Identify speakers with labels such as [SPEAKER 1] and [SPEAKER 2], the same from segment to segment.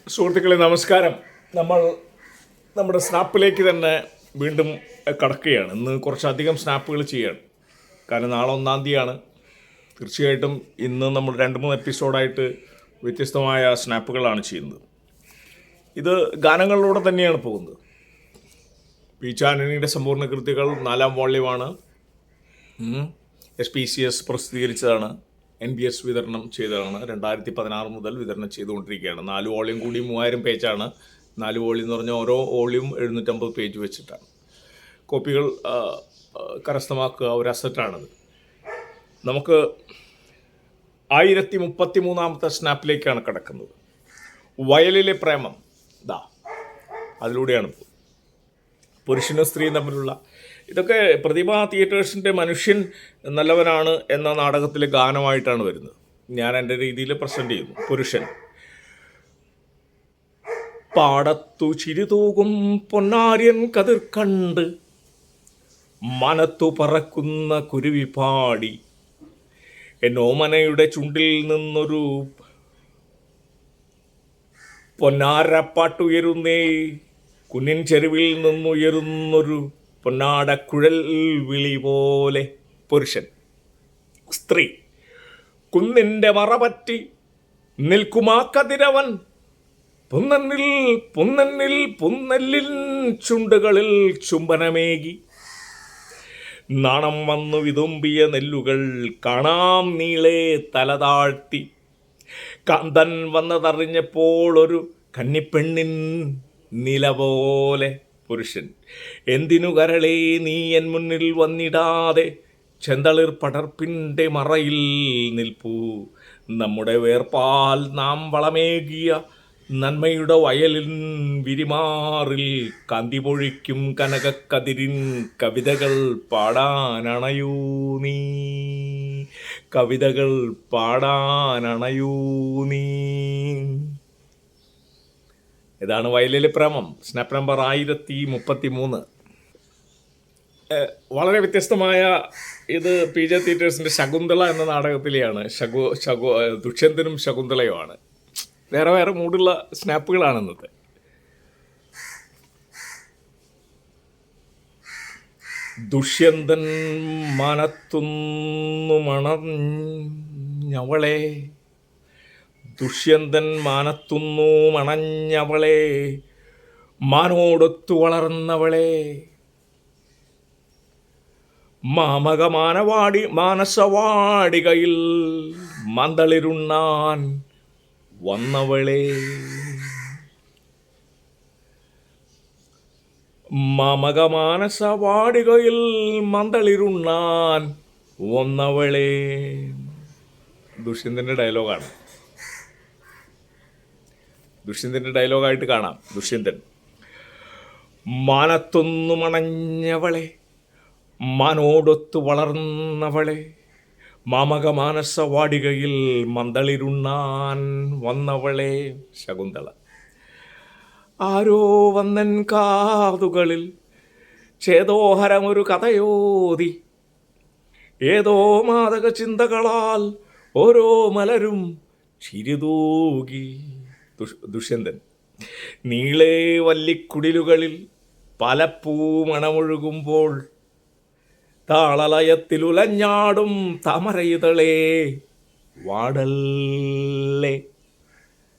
[SPEAKER 1] സുഹൃത്തുക്കളെ നമസ്കാരം. നമ്മൾ നമ്മുടെ സ്നാപ്പിലേക്ക് തന്നെ വീണ്ടും കടക്കുകയാണ്. ഇന്ന് കുറച്ചധികം സ്നാപ്പുകൾ ചെയ്യാണ്. കാരണം നാളെ 1-ാം തീയതിയാണ്. തീർച്ചയായിട്ടും ഇന്ന് നമ്മൾ 2-3 എപ്പിസോഡായിട്ട് വ്യത്യസ്തമായ സ്നാപ്പുകളാണ് ചെയ്യുന്നത്. ഇത് ഗാനങ്ങളിലൂടെ തന്നെയാണ് പോകുന്നത്. പി ചാനലിൻ്റെ സമ്പൂർണ്ണ കൃതികൾ 4-ാം വോള്യമാണ്. SPCS പ്രസിദ്ധീകരിച്ചതാണ്. NBS വിതരണം ചെയ്തതാണ്. 2016 മുതൽ വിതരണം ചെയ്തുകൊണ്ടിരിക്കുകയാണ്. 4 വോള്യം കൂടി 3000 പേജാണ്. 4 വോള്യം എന്ന് പറഞ്ഞാൽ ഓരോ വോള്യം 750 പേജ് വെച്ചിട്ടാണ്. കോപ്പികൾ കരസ്ഥമാക്കുക ഒരു അസറ്റാണത്. നമുക്ക് 1033-ാമത്തെ സ്നാപ്പിലേക്കാണ് കിടക്കുന്നത്. വയലിലെ പ്രേമം അതിലൂടെയാണ് പുരുഷനും സ്ത്രീയും തമ്മിലുള്ള ഇതൊക്കെ പ്രതിഭാ തിയേറ്റേഴ്സിൻ്റെ മനുഷ്യൻ നല്ലവനാണ് എന്ന നാടകത്തിലെ ഗാനമായിട്ടാണ് വരുന്നത്. ഞാൻ എൻ്റെ രീതിയിൽ പ്രസൻറ്റ് ചെയ്യുന്നു. പുരുഷൻ പാടത്തു ചിരിതൂകും പൊന്നാര്യൻ കതിർ കണ്ട് മനത്തു പറക്കുന്ന കുരുവി പാടി എന്നോമനയുടെ ചുണ്ടിൽ നിന്നൊരു പൊന്നാരപ്പാട്ടുയരുന്നേ, കുന്നിൻ ചെരുവിൽ നിന്നുയരുന്നൊരു പൊന്നാടക്കുഴൽ വിളി പോലെ. പുരുഷൻ. സ്ത്രീ കുന്നിൻ്റെ മറപറ്റി നിൽക്കുമാ കതിരവൻ പുന്നന്നിൽ പുന്നന്നിൽ പുന്നല്ലിൻ ചുണ്ടുകളിൽ ചുംബനമേകി നാണം വന്നു വിതുമ്പിയ നെല്ലുകൾ കാണാം നീളെ തലതാഴ്ത്തി കാന്തൻ വന്നതറിഞ്ഞപ്പോൾ ഒരു കന്നിപ്പെണ്ണിൻ നില പോലെ. പുരുഷൻ എന്തിനു കരളേ നീ എൻ മുന്നിൽ വന്നിടാതെ ചെന്തളിർ പടർപ്പിൻ്റെ മറയിൽ നിൽപ്പൂ, നമ്മുടെ വേർപാൽ നാം വളമേകിയ നന്മയുടെ വയലിൻ വിരിമാറിൽ കാന്തി പൊഴിക്കും കനകക്കതിരിൻ കവിതകൾ പാടാനണയൂ നീ, കവിതകൾ പാടാനണയൂ നീ. ഇതാണ് വയലിലെ പ്രേമം. Snap number 1033. വളരെ വ്യത്യസ്തമായ ഇത് PJ തിയേറ്റേഴ്സിൻ്റെ ശകുന്തള എന്ന നാടകത്തിലെയാണ്. ദുഷ്യന്തനും ശകുന്തളയുമാണ്. വേറെ വേറെ മൂടുള്ള സ്നാപ്പുകളാണ് ഇന്നത്തെ. ദുഷ്യന്തൻ മനത്തുന്നു മണഞ്ഞവളെ, ദുഷ്യന്തൻ മാനത്തുന്നു മണഞ്ഞവളെ, മാനോടൊത്തു വളർന്നവളെ, മാനസവാടികയിൽ മന്തളിരുണ്ണാൻ വന്നവളെ, മാനസവാടികയിൽ മന്തളിരുണ്ണാൻ വന്നവളെ. ദുഷ്യന്തൻ്റെ ഡയലോഗാണ്. ദുഷ്യന്തൻ്റെ ഡയലോഗായിട്ട് കാണാം. ദുഷ്യന്തൻ മാനത്തൊന്നു മണഞ്ഞവളെ, മാനോടൊത്തു വളർന്നവളെ, മാനസവാടികയിൽ മന്തളിരുണ്ണാൻ വന്നവളെ. ശകുന്തള. ആരോ വന്നൻ കാതുകളിൽ ചേതോഹരമൊരു കഥയോതി, ഏതോ മാദക ചിന്തകളാൽ ഓരോ മലരും ചിരിതൂകി. ദുഷ്യന്തൻ. നീളേ വല്ലിക്കുടിലുകളിൽ പല പൂമണമൊഴുകുമ്പോൾ താളലയത്തിലുലഞ്ഞാടും താമരയിതളേ വാടല്ലേ.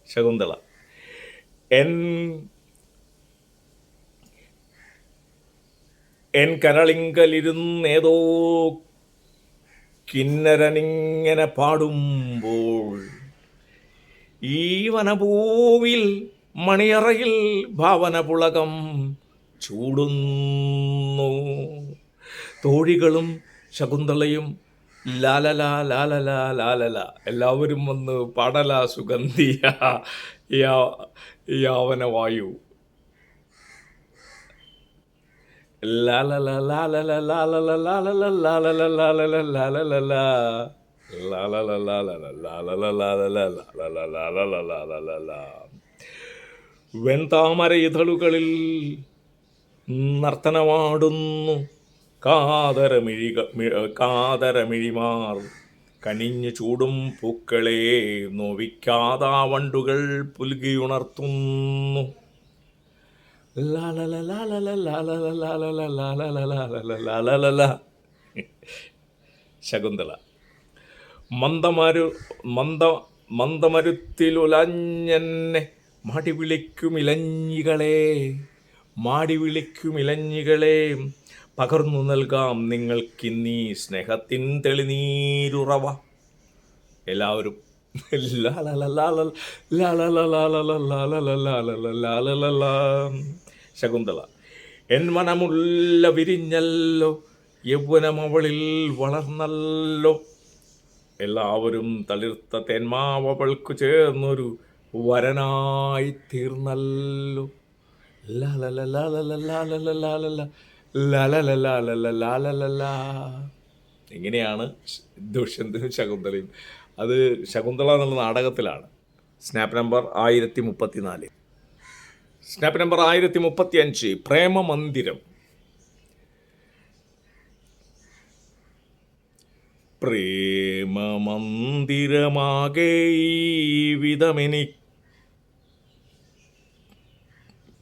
[SPEAKER 1] ശകുന്തള. എൻ കരളിങ്കലിരുന്നേതോ കിന്നരനിങ്ങനെ പാടുമ്പോൾ ഈ വനഭൂവിൽ മണിയറയിൽ ഭാവന പുളകം ചൂടുന്നു. തോഴികളും ശകുന്തളയും ലാലല ലാലല ലാലല എല്ലാവരും വന്ന് പാടല സുഗന്ധിയ യാവനവായു. ലാലല ലാലല ലാലല ലാലല ലാലല ലാലല ലാലല വെൺതാമര ഇതളുകളിൽ നർത്തനമാടുന്നു കാതരമിഴിമാർ കനിഞ്ഞു ചൂടും പൂക്കളെ നോവിക്കാതാ വണ്ടുകൾ പുൽകിയുണർത്തുന്നു. ശകുന്തള. മന്ദമരു മന്ദ മന്ദമരുത്തിലുലഞ്ഞെന്നെ മാടി വിളിക്കുമിലഞ്ഞികളെ, മാടി വിളിക്കുമിലഞ്ഞികളെ, പകർന്നു നൽകാം നിങ്ങൾക്കിന്നീ സ്നേഹത്തിൻ തെളിനീരുറവ. എല്ലാവരും ശകുന്തള. എൻ മനമുല്ല വിരിഞ്ഞല്ലോ, യൗവനമവളിൽ വളർന്നല്ലോ. എല്ലാവരും തളിർത്ത തേന്മാവൾക്ക് ചേർന്നൊരു വരനായി തീർന്നല്ലോ. ഇങ്ങനെയാണ് ദുഷ്യന്തനും ശകുന്തളയും. അത് ശകുന്തള എന്നുള്ള നാടകത്തിലാണ്. Snap number 1034. സ്നാപ്പ് നമ്പർ 1035 പ്രേമമന്ദിരം. പ്രേമമന്ദിരമാകെ ഈ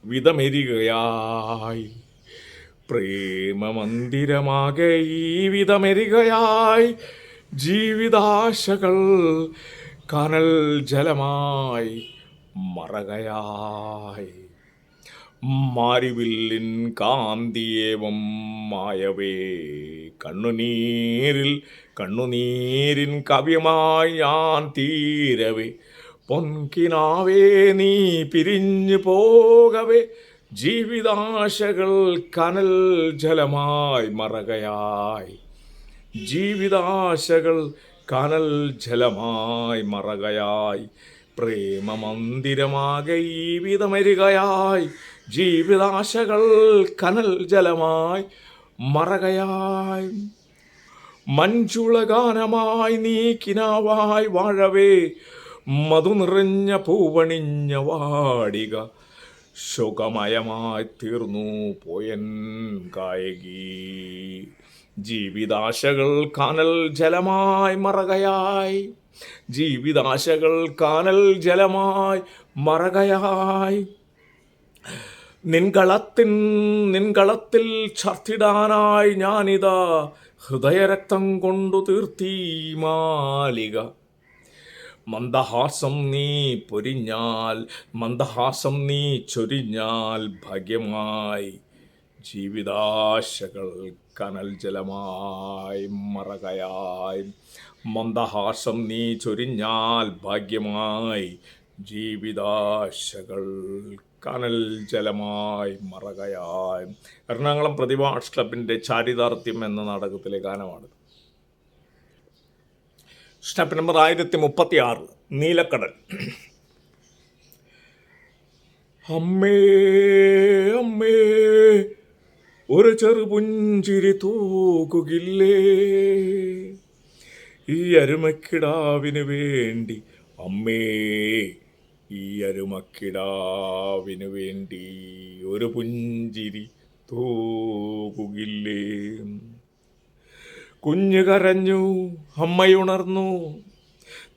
[SPEAKER 1] വിധമെരികയായി, പ്രേമമന്ദിരമാകെ ഈ വിധമെരികയായി, ജീവിതാശകൾ കനൽ ജലമായി മറകയായി. മാരിവില്ലിൻ കാന്തിയേവം മായവേ, കണ്ണുനീരിൻ കവ്യമായി ഞാൻ തീരവേ, പൊൻകിനാവേ നീ പിരിഞ്ഞു പോകവേ, ജീവിതാശകൾ കനൽ ജലമായി മറകയായി, ജീവിതാശകൾ കനൽ ജലമായി മറകയായി. പ്രേമമന്ദിരമാകെ ഈ വിധമെരികയായി, ജീവിതാശകൾ കനൽ ജലമായി മറകയായി. മഞ്ചുളഗാനമായി നീ കിനാവായി വാഴവേ, മധു നിറഞ്ഞ പൂവണിഞ്ഞ വാടിക, ശോകമയമായി തീർന്നു പോയൻ ഗായകി. ജീവിതാശകൾ കാനൽ ജലമായി മറകയായി, ജീവിതാശകൾ കാനൽ ജലമായി മറകയായി. നിൻകളത്തിൽ ചർത്തിടാനായി ഞാനിതാ ഹൃദയരക്തം കൊണ്ടു തീർത്തീ മാലിക. മന്ദഹാസം നീ പൊരിഞ്ഞാൽ, മന്ദഹാസം നീ ചൊരിഞ്ഞാൽ ഭാഗ്യമായി, ജീവിതാശകൾ കനൽ ജലമായി മറകയായി. മന്ദഹാസം നീ ചൊരിഞ്ഞാൽ ഭാഗ്യമായി, ജീവിതാശകൾ കനൽ ജലമായി മറകയായി. എറണാകുളം പ്രതിഭ ആർട്സ് ക്ലബിൻ്റെ ചാരിതാർത്ഥ്യം എന്ന നാടകത്തിലെ ഗാനമാണ്. Snap number 1036 നീലക്കടൽ. അമ്മേ അമ്മേ ഒരു ചെറുപുഞ്ചിരി തൂകുകില്ലേ, ഈ അരുമക്കിടാവിന് വേണ്ടി, അമ്മേ ഈ അരുമക്കിടാവിന് വേണ്ടി ഒരു പുഞ്ചിരി തൂകുകില്ലേ. കുഞ്ഞു കരഞ്ഞു, അമ്മയുണർന്നു,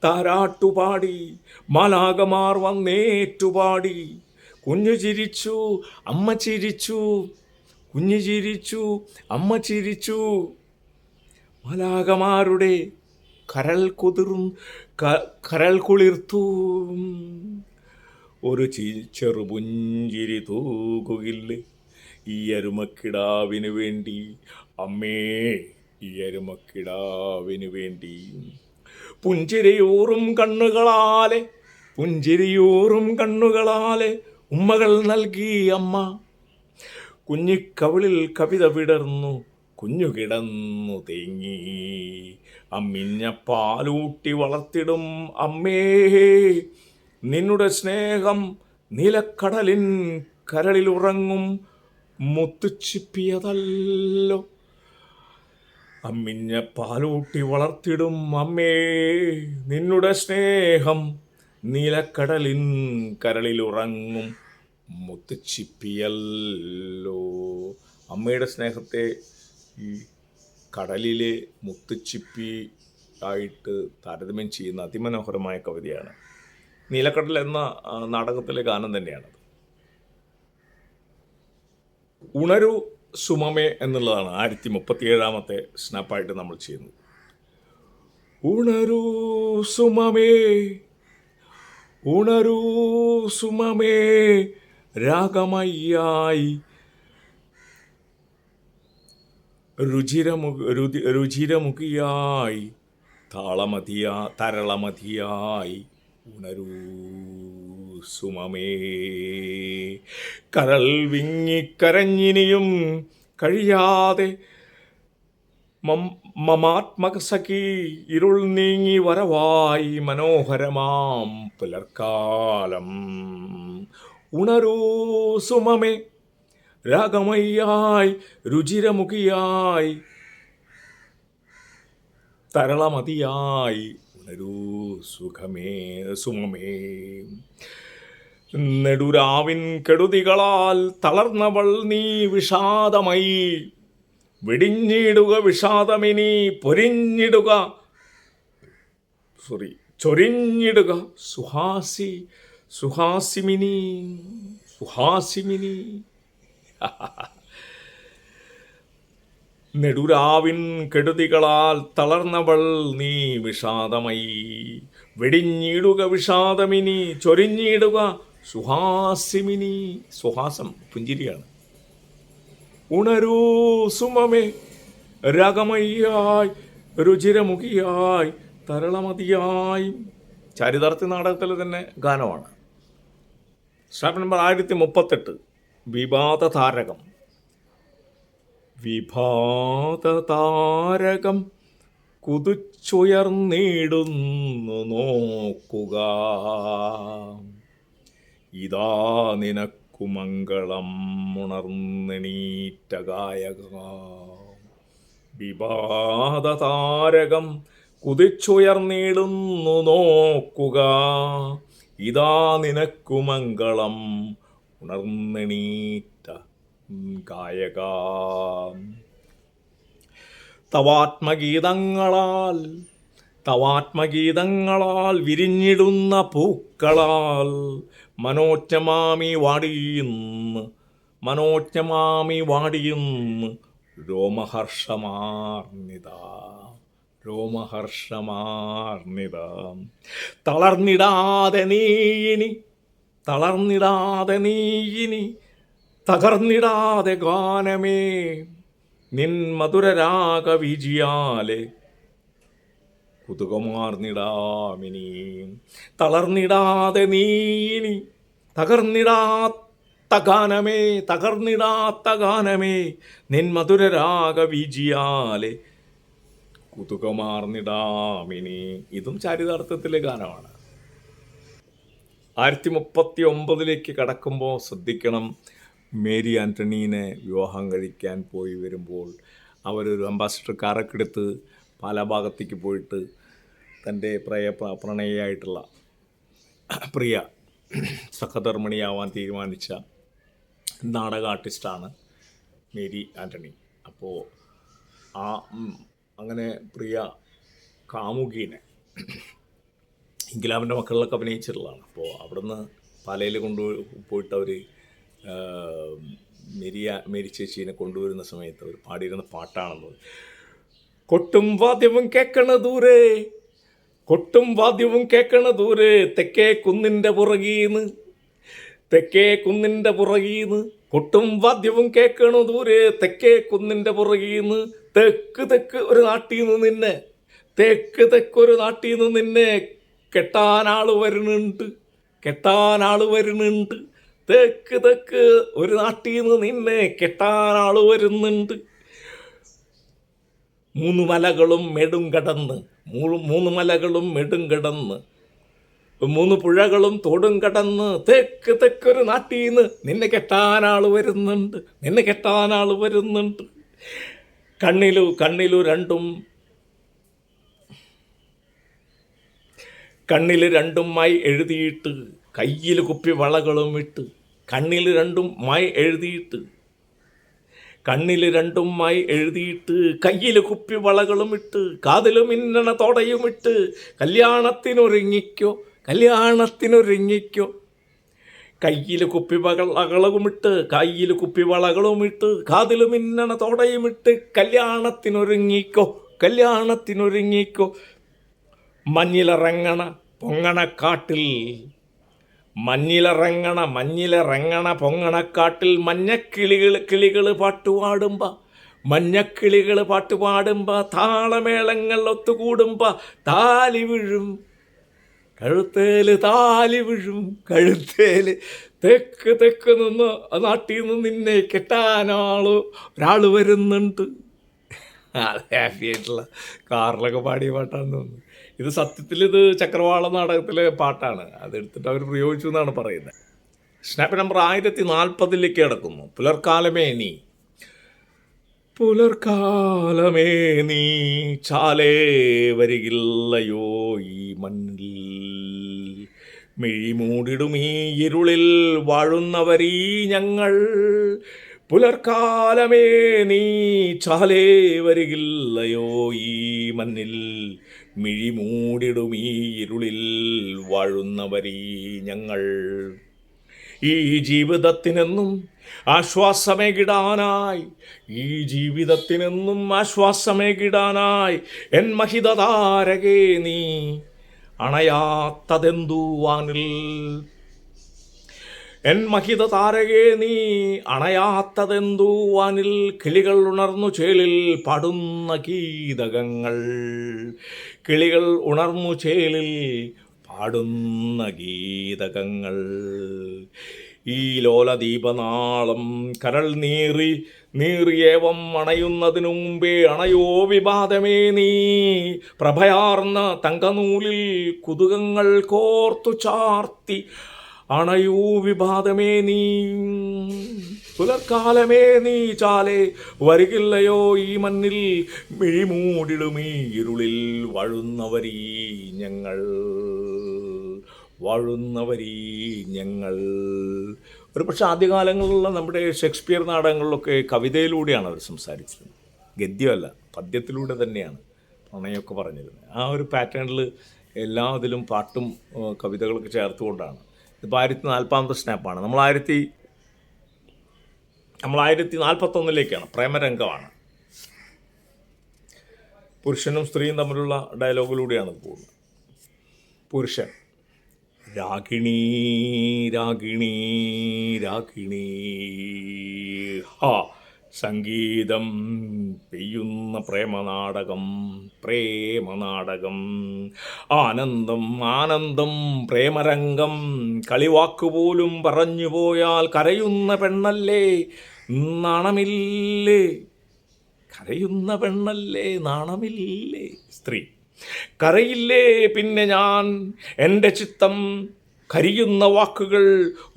[SPEAKER 1] താരാട്ടുപാടി മാലാകമാർ വന്നേറ്റുപാടി. കുഞ്ഞു ചിരിച്ചു, അമ്മ ചിരിച്ചു, കുഞ്ഞു ചിരിച്ചു, അമ്മ ചിരിച്ചു. മാലാകമാരുടെ കരൾ കുളിർത്തു. ഒരു ചെറുപുഞ്ചിരി തൂകുകില്ലേ, ഈ അരുമക്കിടാവിന് വേണ്ടി, അമ്മേ ഈ അരുമക്കിടാവിന് വേണ്ടി. പുഞ്ചിരിയൂറും കണ്ണുകളാലെ, പുഞ്ചിരിയൂറും കണ്ണുകളാലെ ഉമ്മകൾ നൽകി അമ്മ. കുഞ്ഞിക്കവിളിൽ കവിത വിടർന്നു, കുഞ്ഞു കിടന്നു തേങ്ങി. അമ്മിഞ്ഞ പാലൂട്ടി വളർത്തിടും അമ്മേ, നിന്നുടെ സ്നേഹം നീലക്കടലിൻ കരളിലുറങ്ങും മുത്തുച്ചിപ്പിയതല്ലോ. അമ്മിഞ്ഞ പാലൂട്ടി വളർത്തിടും അമ്മേ, നിന്നുടെ സ്നേഹം നീലക്കടലിൻ കരളിലുറങ്ങും മുത്തുച്ചിപ്പിയല്ലോ. അമ്മയുടെ സ്നേഹത്തെ ഈ കടലിലെ മുത്തുച്ചിപ്പി ആയിട്ട് താരതമ്യം ചെയ്യുന്ന അതിമനോഹരമായ കവിതയാണ്. നീലക്കടൽ എന്ന നാടകത്തിലെ ഗാനം തന്നെയാണ്. ഉണരു സുമമേ എന്നുള്ളതാണ് 1037 സ്നാപ്പായിട്ട് നമ്മൾ ചെയ്യുന്നത്. ഉണരൂ സുമമേ, ഉണരൂ സുമമേ, രാഗമയ്യായി രുചിരമുഖിയായി തരളമതിയായി ഉണരൂ സുമമേ. കരൾ വിങ്ങിക്കരഞ്ഞിനിയും കഴിയാതെ മമാത്മകസഖി ഇരുൾ നീങ്ങി വരവായി മനോഹരമാം പുലർക്കാലം. ഉണരൂ സുമമേ, രാഗമയ്യായി രുചിരമുഖിയായി തരളമതിയായി ഉണരൂ സുമമേ. നെടുരാവിൻ കെടുതികളാൽ തളർന്നവൾ നീ വിഷാദമയി, വെടിഞ്ഞിടുക വിഷാദമിനി ചൊരിഞ്ഞിടുക സുഹാസിമിനി. നെടുരാവിൻ കെടുതികളാൽ തളർന്നവൾ നീ വിഷാദമയി, വെടിഞ്ഞിടുക വിഷാദമിനി ചൊരിഞ്ഞിടുക സുഹാസിമിനി. സുഹാസം പുഞ്ചിരിയാണ്. ഉണരൂ സുമമേ, രാഗമയ്യായി രുചിരമുഖിയായി തരളമതിയായി. ചരിതാർത്ഥി നാടകത്തിലെ തന്നെ ഗാനമാണ്. സ്റ്റാപ്പ് നമ്പർ 1038 വിവാദതാരകം. വിവാദതാരകം കുതിച്ചുയർന്നിടുന്നു നോക്കുക, ഇതാ നിനക്കു മംഗളം ഉണർന്നെണീറ്റ ഗായക. വിവാദതാരകം കുതിച്ചുയർന്നിടുന്നു നോക്കുക, ഇതാ നിനക്കു മംഗളം ഉണർന്നെണീറ്റ ഗായക. തവാത്മഗീതങ്ങളാൽ വിരിഞ്ഞിടുന്ന പൂക്കളാൽ മനോജ്ഞമാമി വാടിയുന്ന് രോമഹർഷമാർന്നിത. തളർന്നിടാതെ നീയിനി തകർന്നിടാതെ ഗാനമേ, നിൻ മധുരരാഗവിജിയാലെ കുതുകമാർന്നിടാമിനി. തളർന്നിടാതെ നീയിനി തകർന്നിടാത്ത ഗാനമേ, നിൻ മധുരരാഗവിജിയാലെ കുതുകമാർന്നിടാമിനി. ഇതും ചരിതാർത്ഥത്തിലെ ഗാനമാണ്. 1039 കടക്കുമ്പോൾ ശ്രദ്ധിക്കണം. മേരി ആൻ്റണീനെ വിവാഹം കഴിക്കാൻ പോയി വരുമ്പോൾ അവരൊരു അംബാസിഡർ കാറൊക്കെ എടുത്ത് പാലാഭാഗത്തേക്ക് പോയിട്ട് തൻ്റെ പ്രണയിയായിട്ടുള്ള പ്രിയ സഹധർമ്മിണിയാവാൻ തീരുമാനിച്ച നാടക ആർട്ടിസ്റ്റാണ് മേരി ആൻ്റണി. അപ്പോൾ അങ്ങനെ പ്രിയ കാമുകീനെ ഇംഗ്ലാമിൻ്റെ മക്കളിലൊക്കെ അഭിനയിച്ചിട്ടുള്ളതാണ്. അപ്പോൾ അവിടുന്ന് പാലയിൽ പോയിട്ട് അവർ മേരി ചേച്ചീനെ കൊണ്ടുവരുന്ന സമയത്ത് അവർ പാടിയിരുന്ന പാട്ടാണെന്നത്. കൊട്ടും വാദ്യവും കേൾക്കണ ദൂരെ തെക്കേ കുന്നിൻ്റെ പുറകീന്ന് കൊട്ടും വാദ്യവും കേൾക്കണ ദൂരെ തെക്കേ കുന്നിൻ്റെ പുറകീന്ന്. തെക്ക് ഒരു നാട്ടീന്ന് നിന്നെ കെട്ടാനാള് വരുന്നുണ്ട്. തെക്ക് ഒരു നാട്ടീന്ന് നിന്നെ കെട്ടാനാള് വരുന്നുണ്ട്. മൂന്ന് മലകളും മെടും കടന്ന് 3 പുഴകളും തോടും കടന്ന് തെക്കൊരു നാട്ടീന്ന് നിന്നെ കെട്ടാനാള് വരുന്നുണ്ട്. കണ്ണിലു രണ്ടും മായി എഴുതിയിട്ട് കയ്യിൽ കുപ്പി വളകളും ഇട്ട്, കണ്ണിൽ 2 മായി എഴുതിയിട്ട് കണ്ണിൽ രണ്ടുമായി എഴുതിയിട്ട് കയ്യിൽ കുപ്പിവളകളും ഇട്ട് കാതിൽ മിന്നണ തോടയുമിട്ട് കല്യാണത്തിനൊരുങ്ങിക്കോ കല്യാണത്തിനൊരുങ്ങിക്കോ. കയ്യിൽ കുപ്പിവളകളുമിട്ട് കാതിൽ മിന്നണ തോടയുമിട്ട് കല്യാണത്തിനൊരുങ്ങിക്കോ കല്യാണത്തിനൊരുങ്ങിക്കോ. മഞ്ഞിലിറങ്ങണ പൊങ്ങണക്കാട്ടിൽ പൊങ്ങണക്കാട്ടിൽ കിളികൾ പാട്ടുപാടുമ്പോ താളമേളങ്ങൾ ഒത്തുകൂടുമ്പോ താലി വീഴും കഴുത്തേല് തെക്ക് നിന്ന് നാട്ടിൽ നിന്ന് നിന്നെ ഒരാള് വരുന്നുണ്ട്. അത് ഹാപ്പി ആയിട്ടുള്ള കാറിലൊക്കെ പാടിയ പാട്ടാണെന്ന് തോന്നുന്നു. ഇത് സത്യത്തിൽ ചക്രവാള നാടകത്തിലെ പാട്ടാണ്. അതെടുത്തിട്ട് അവർ പ്രയോഗിച്ചു എന്നാണ് പറയുന്നത്. സ്നാപ്പ് നമ്പർ 1040 കിടക്കുന്നു. പുലർക്കാലമേ നീ ചാലേ വരികില്ലയോ ഈ മണ്ണിൽ, മിഴിമൂടിടും ഈ ഇരുളിൽ വാഴുന്നവരീ ഞങ്ങൾ. പുലർക്കാലമേ നീ ചാലേ വരികില്ലയോ ഈ മണ്ണിൽ, മിഴിമൂടിടും ഈ ഇരുളിൽ വാഴുന്നവരീ ഞങ്ങൾ. ഈ ജീവിതത്തിനെന്നും ആശ്വാസമേകിടാനായി എൻ മഹിതതാരകേ നീ അണയാത്തതെന്തു വാനിൽ. എൻ മഹിതതാരകേ നീ അണയാത്തതെന്തു വാനിൽ, കിളികൾ ഉണർന്നു ചേലിൽ പാടുന്ന ഗീതകങ്ങൾ. ഈ ലോലദീപനാളം കരൾ നീറിയേവം അണയുന്നതിനു മുമ്പേ അണയോ വിവാദമേ നീ, പ്രഭയാർന്ന തങ്കനൂലിൽ കുതുകങ്ങൾ കോർത്തു ചാർത്തി അണയൂ വിവാദമേ നീ. പുലർക്കാലമേ നീ ചാലേ വരികില്ലയോ ഈ മണ്ണിൽ, മിഴിമൂടിടുമീ ഇരുളിൽ വാഴുന്നവരീ ഞങ്ങൾ. ഒരു പക്ഷേ ആദ്യകാലങ്ങളിലുള്ള നമ്മുടെ ഷേക്സ്പിയർ നാടകങ്ങളിലൊക്കെ കവിതയിലൂടെയാണ് അവർ സംസാരിച്ചിരുന്നത്, ഗദ്യമല്ല, പദ്യത്തിലൂടെ തന്നെയാണ് പ്രണയമൊക്കെ പറഞ്ഞിരുന്നത്. ആ ഒരു പാറ്റേണിൽ എല്ലാ ഇതിലും പാട്ടും കവിതകളൊക്കെ ചേർത്തുകൊണ്ടാണ്. ഇപ്പോൾ 1040 സ്നാപ്പാണ്. നമ്മൾ 1041 പ്രേമരംഗമാണ്. പുരുഷനും സ്ത്രീയും തമ്മിലുള്ള ഡയലോഗിലൂടെയാണ് പോകുന്നത്. പുരുഷൻ: രാഗിണി രാഗിണി രാഗിണി, ഹാ സംഗീതം പെയ്യുന്ന പ്രേമനാടകം, ആനന്ദം ആനന്ദം പ്രേമരംഗം, കളിവാക്കുപോലും പറഞ്ഞു പോയാൽ കരയുന്ന പെണ്ണല്ലേ നാണമില്ലേ, സ്ത്രീ കരയില്ലേ പിന്നെ ഞാൻ എൻ്റെ ചിത്തം കരിയുന്ന വാക്കുകൾ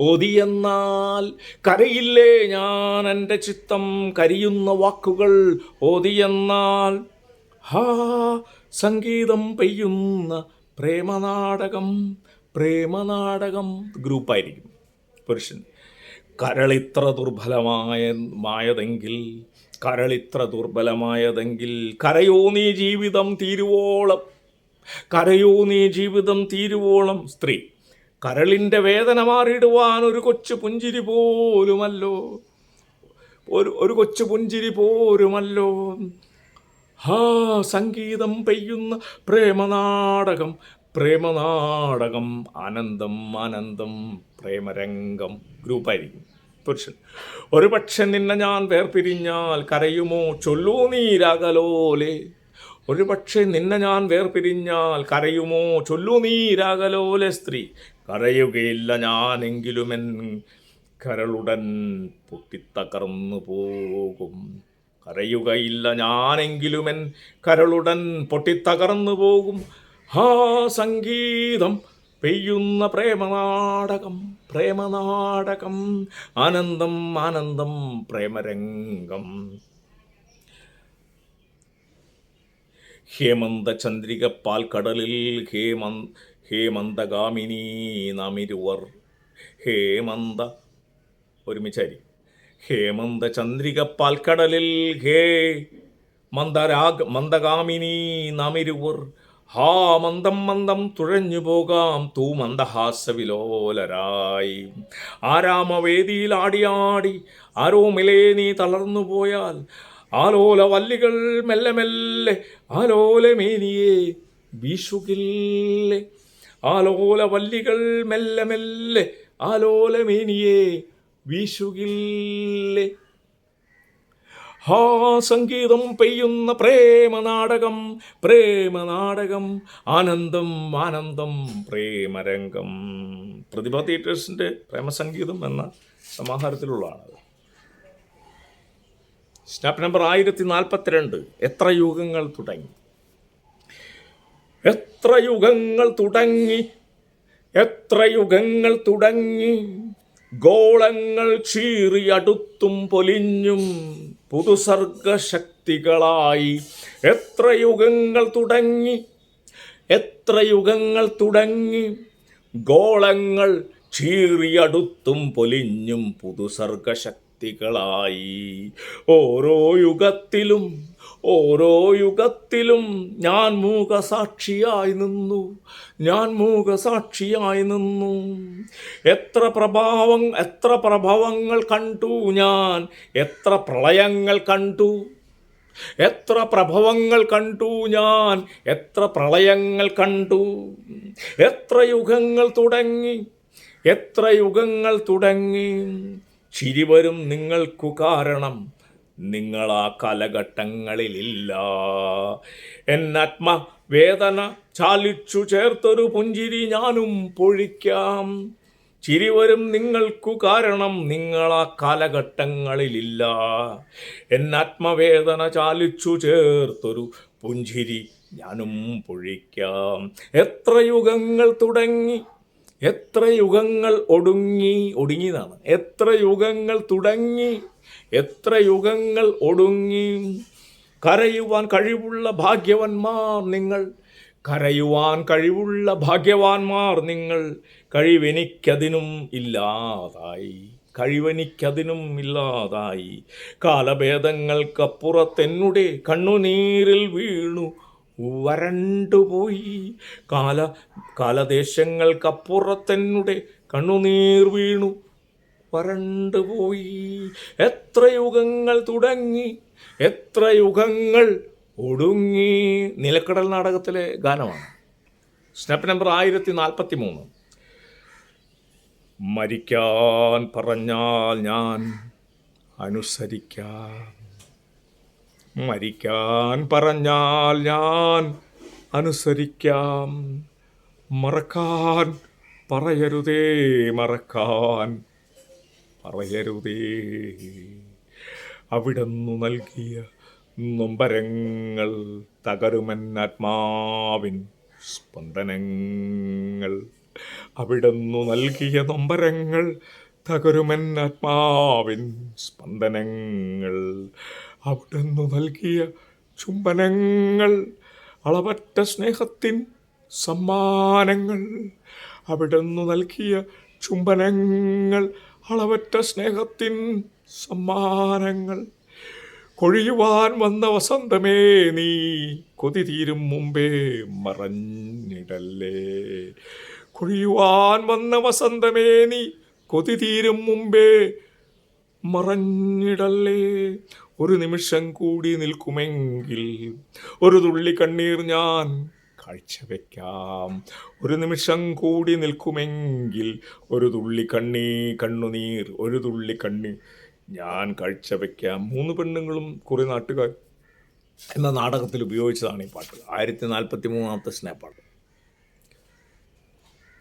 [SPEAKER 1] ഓതിയെന്നാൽ, കരയില്ലേ ഞാൻ എൻ്റെ ചിത്തം കരിയുന്ന വാക്കുകൾ ഓതിയെന്നാൽ. ഹാ സംഗീതം പെയ്യുന്ന പ്രേമനാടകം. ഗ്രൂപ്പായിരിക്കും. പുരുഷൻ: കരളിത്ര ദുർബലമായതെങ്കിൽ കരയോ നീ ജീവിതം തീരുവോളം. സ്ത്രീ: കരളിൻ്റെ വേദന മാറിയിടുവാൻ ഒരു കൊച്ചു പുഞ്ചിരി പോരുമല്ലോ. ഹാ സംഗീതം പെയ്യുന്ന പ്രേമനാടകം, ആനന്ദം പ്രേമരംഗം. ഗ്രൂപ്പായിരിക്കും. പുരുഷൻ: ഒരുപക്ഷെ നിന്നെ ഞാൻ വേർപിരിഞ്ഞാൽ കരയുമോ ചൊല്ലൂ നീ രാഗലോലെ. സ്ത്രീ: കരയുകയില്ല ഞാനെങ്കിലുമെൻ കരളുടൻ പൊട്ടിത്തകർന്നു പോകും. ഹാ സംഗീതം പെയ്യുന്ന പ്രേമനാടകം, ആനന്ദം പ്രേമരംഗം. ഹേമന്ത ചന്ദ്രിക പാൽക്കടലിൽ ഹേമന്തഗാമിനി നാമിരുവർ. ഹേമന്ത ചന്ദ്രിക പാൽക്കടലിൽ ഹേ മന്ദഗാമിനി നാമിരുവർ ഹാ മന്ദം മന്ദം തുഴഞ്ഞു പോകാം തൂ മന്ദഹാസവിലോലരായി. ആരാമവേദിയിൽ ആടിയാടി ആരോമിലേ നീ തളർന്നു പോയാൽ ആലോല വല്ലികൾ മെല്ലെ മെല്ലെ ആലോലമേനിയെ വീശുകില്ലേ. ആലോല വല്ലികൾ മെല്ലെ മെല്ലെ ആലോലമേനിയെ വീശുകില്ലേ. ഹാ സംഗീതം പെയ്യുന്ന പ്രേമനാടകം പ്രേമനാടകം ആനന്ദം ആനന്ദം പ്രേമരംഗം. പ്രതിഭ തിയേറ്റേഴ്സിൻ്റെ പ്രേമസംഗീതം എന്ന സമാഹാരത്തിലുള്ളതാണത്. Snap number 1042. എത്ര യുഗങ്ങൾ തുടങ്ങി, എത്ര യുഗങ്ങൾ തുടങ്ങി, എത്ര യുഗങ്ങൾ തുടങ്ങി, ഗോളങ്ങൾ ചീറി അടുത്തും പൊലിഞ്ഞും പുതുസർഗശക്തികളായി. എത്ര യുഗങ്ങൾ തുടങ്ങി, എത്ര യുഗങ്ങൾ തുടങ്ങി, ഗോളങ്ങൾ ചീറിയടുത്തും പൊലിഞ്ഞും പുതുസർഗശക്തികളായി. ഓരോ യുഗത്തിലും ഓരോ യുഗത്തിലും ഞാൻ മൂകസാക്ഷിയായി നിന്നു, ഞാൻ മൂകസാക്ഷിയായി നിന്നു. എത്ര പ്രഭാവങ്ങൾ കണ്ടു ഞാൻ, എത്ര പ്രളയങ്ങൾ കണ്ടു, എത്ര പ്രഭവങ്ങൾ കണ്ടു ഞാൻ, എത്ര പ്രളയങ്ങൾ കണ്ടു. എത്ര യുഗങ്ങൾ തുടങ്ങി, എത്ര യുഗങ്ങൾ തുടങ്ങി, ചിരി വരും നിങ്ങൾക്കു കാരണം നിങ്ങളാ കാലഘട്ടങ്ങളിലില്ല. എന്നാത്മവേദന ചാലിച്ചു ചേർത്തൊരു പുഞ്ചിരി ഞാനും പൊഴിക്കാം. ചിരി വരും നിങ്ങൾക്കു കാരണം നിങ്ങളാ കാലഘട്ടങ്ങളിലില്ല. എന്നാത്മവേദന ചാലിച്ചു ചേർത്തൊരു പുഞ്ചിരി ഞാനും പൊഴിക്കാം. എത്ര യുഗങ്ങൾ തുടങ്ങി, എത്ര യുഗങ്ങൾ ഒടുങ്ങിയതാണ്. എത്ര യുഗങ്ങൾ തുടങ്ങി, എത്ര യുഗങ്ങൾ ഒടുങ്ങി. കരയുവാൻ കഴിവുള്ള ഭാഗ്യവാന്മാർ നിങ്ങൾ, കരയുവാൻ കഴിവുള്ള ഭാഗ്യവാന്മാർ നിങ്ങൾ. കഴിവെനിക്കതിനും ഇല്ലാതായി, കഴിവെനിക്കതിനും ഇല്ലാതായി. കാലഭേദങ്ങൾക്കപ്പുറത്തെന്നുടെ കണ്ണുനീരിൽ വീണു വരണ്ടുപോയി. കാലദേശങ്ങൾക്കപ്പുറത്തെന്നുടെ കണ്ണുനീർ വീണു വരണ്ടുപോയി. എത്ര യുഗങ്ങൾ തുടങ്ങി, എത്ര യുഗങ്ങൾ ഒടുങ്ങി. നിലക്കടൽ നാടകത്തിലെ ഗാനമാണ്. Snap number 1043. മരിക്കാൻ പറഞ്ഞാൽ ഞാൻ അനുസരിക്കാം, മരിക്കാൻ പറഞ്ഞാൽ ഞാൻ അനുസരിക്കാം. മറക്കാൻ പറയരുതേ, മറക്കാൻ പറയരുതേ. അവിടുന്ന് നൽകിയ നൊമ്പരങ്ങൾ തകരുമെന്നാത്മാവിൻ സ്പന്ദനങ്ങൾ. അവിടുന്ന് നൽകിയ നൊമ്പരങ്ങൾ തകരുമെന്നാത്മാവിൻ സ്പന്ദനങ്ങൾ. അവിടുന്ന് നൽകിയ ചുംബനങ്ങൾ അളവറ്റ സ്നേഹത്തിൻ സമ്മാനങ്ങൾ. അവിടുന്ന് നൽകിയ ചുംബനങ്ങൾ അളവറ്റ സ്നേഹത്തിൻ സമ്മാനങ്ങൾ. കൊഴിയുവാൻ വന്ന വസന്തമേ നീ കൊതി തീരും മുമ്പേ മറഞ്ഞിടല്ലേ. കൊഴിയുവാൻ വന്ന വസന്തമേ നീ കൊതി തീരും മുമ്പേ മറഞ്ഞിടല്ലേ. ഒരു നിമിഷം കൂടി നിൽക്കുമെങ്കിൽ ഒരു തുള്ളി കണ്ണീർ ഞാൻ കാഴ്ചവെക്കാം. ഒരു നിമിഷം കൂടി നിൽക്കുമെങ്കിൽ ഒരു തുള്ളി കണ്ണുനീർ, ഒരു തുള്ളി കണ്ണീർ ഞാൻ കാഴ്ചവെക്കാം. 3 പെണ്ണുങ്ങളും കുറേ നാട്ടുകാർ എന്ന നാടകത്തിൽ ഉപയോഗിച്ചതാണ് ഈ പാട്ട്. 1043 സ്നാപ്പാണ്.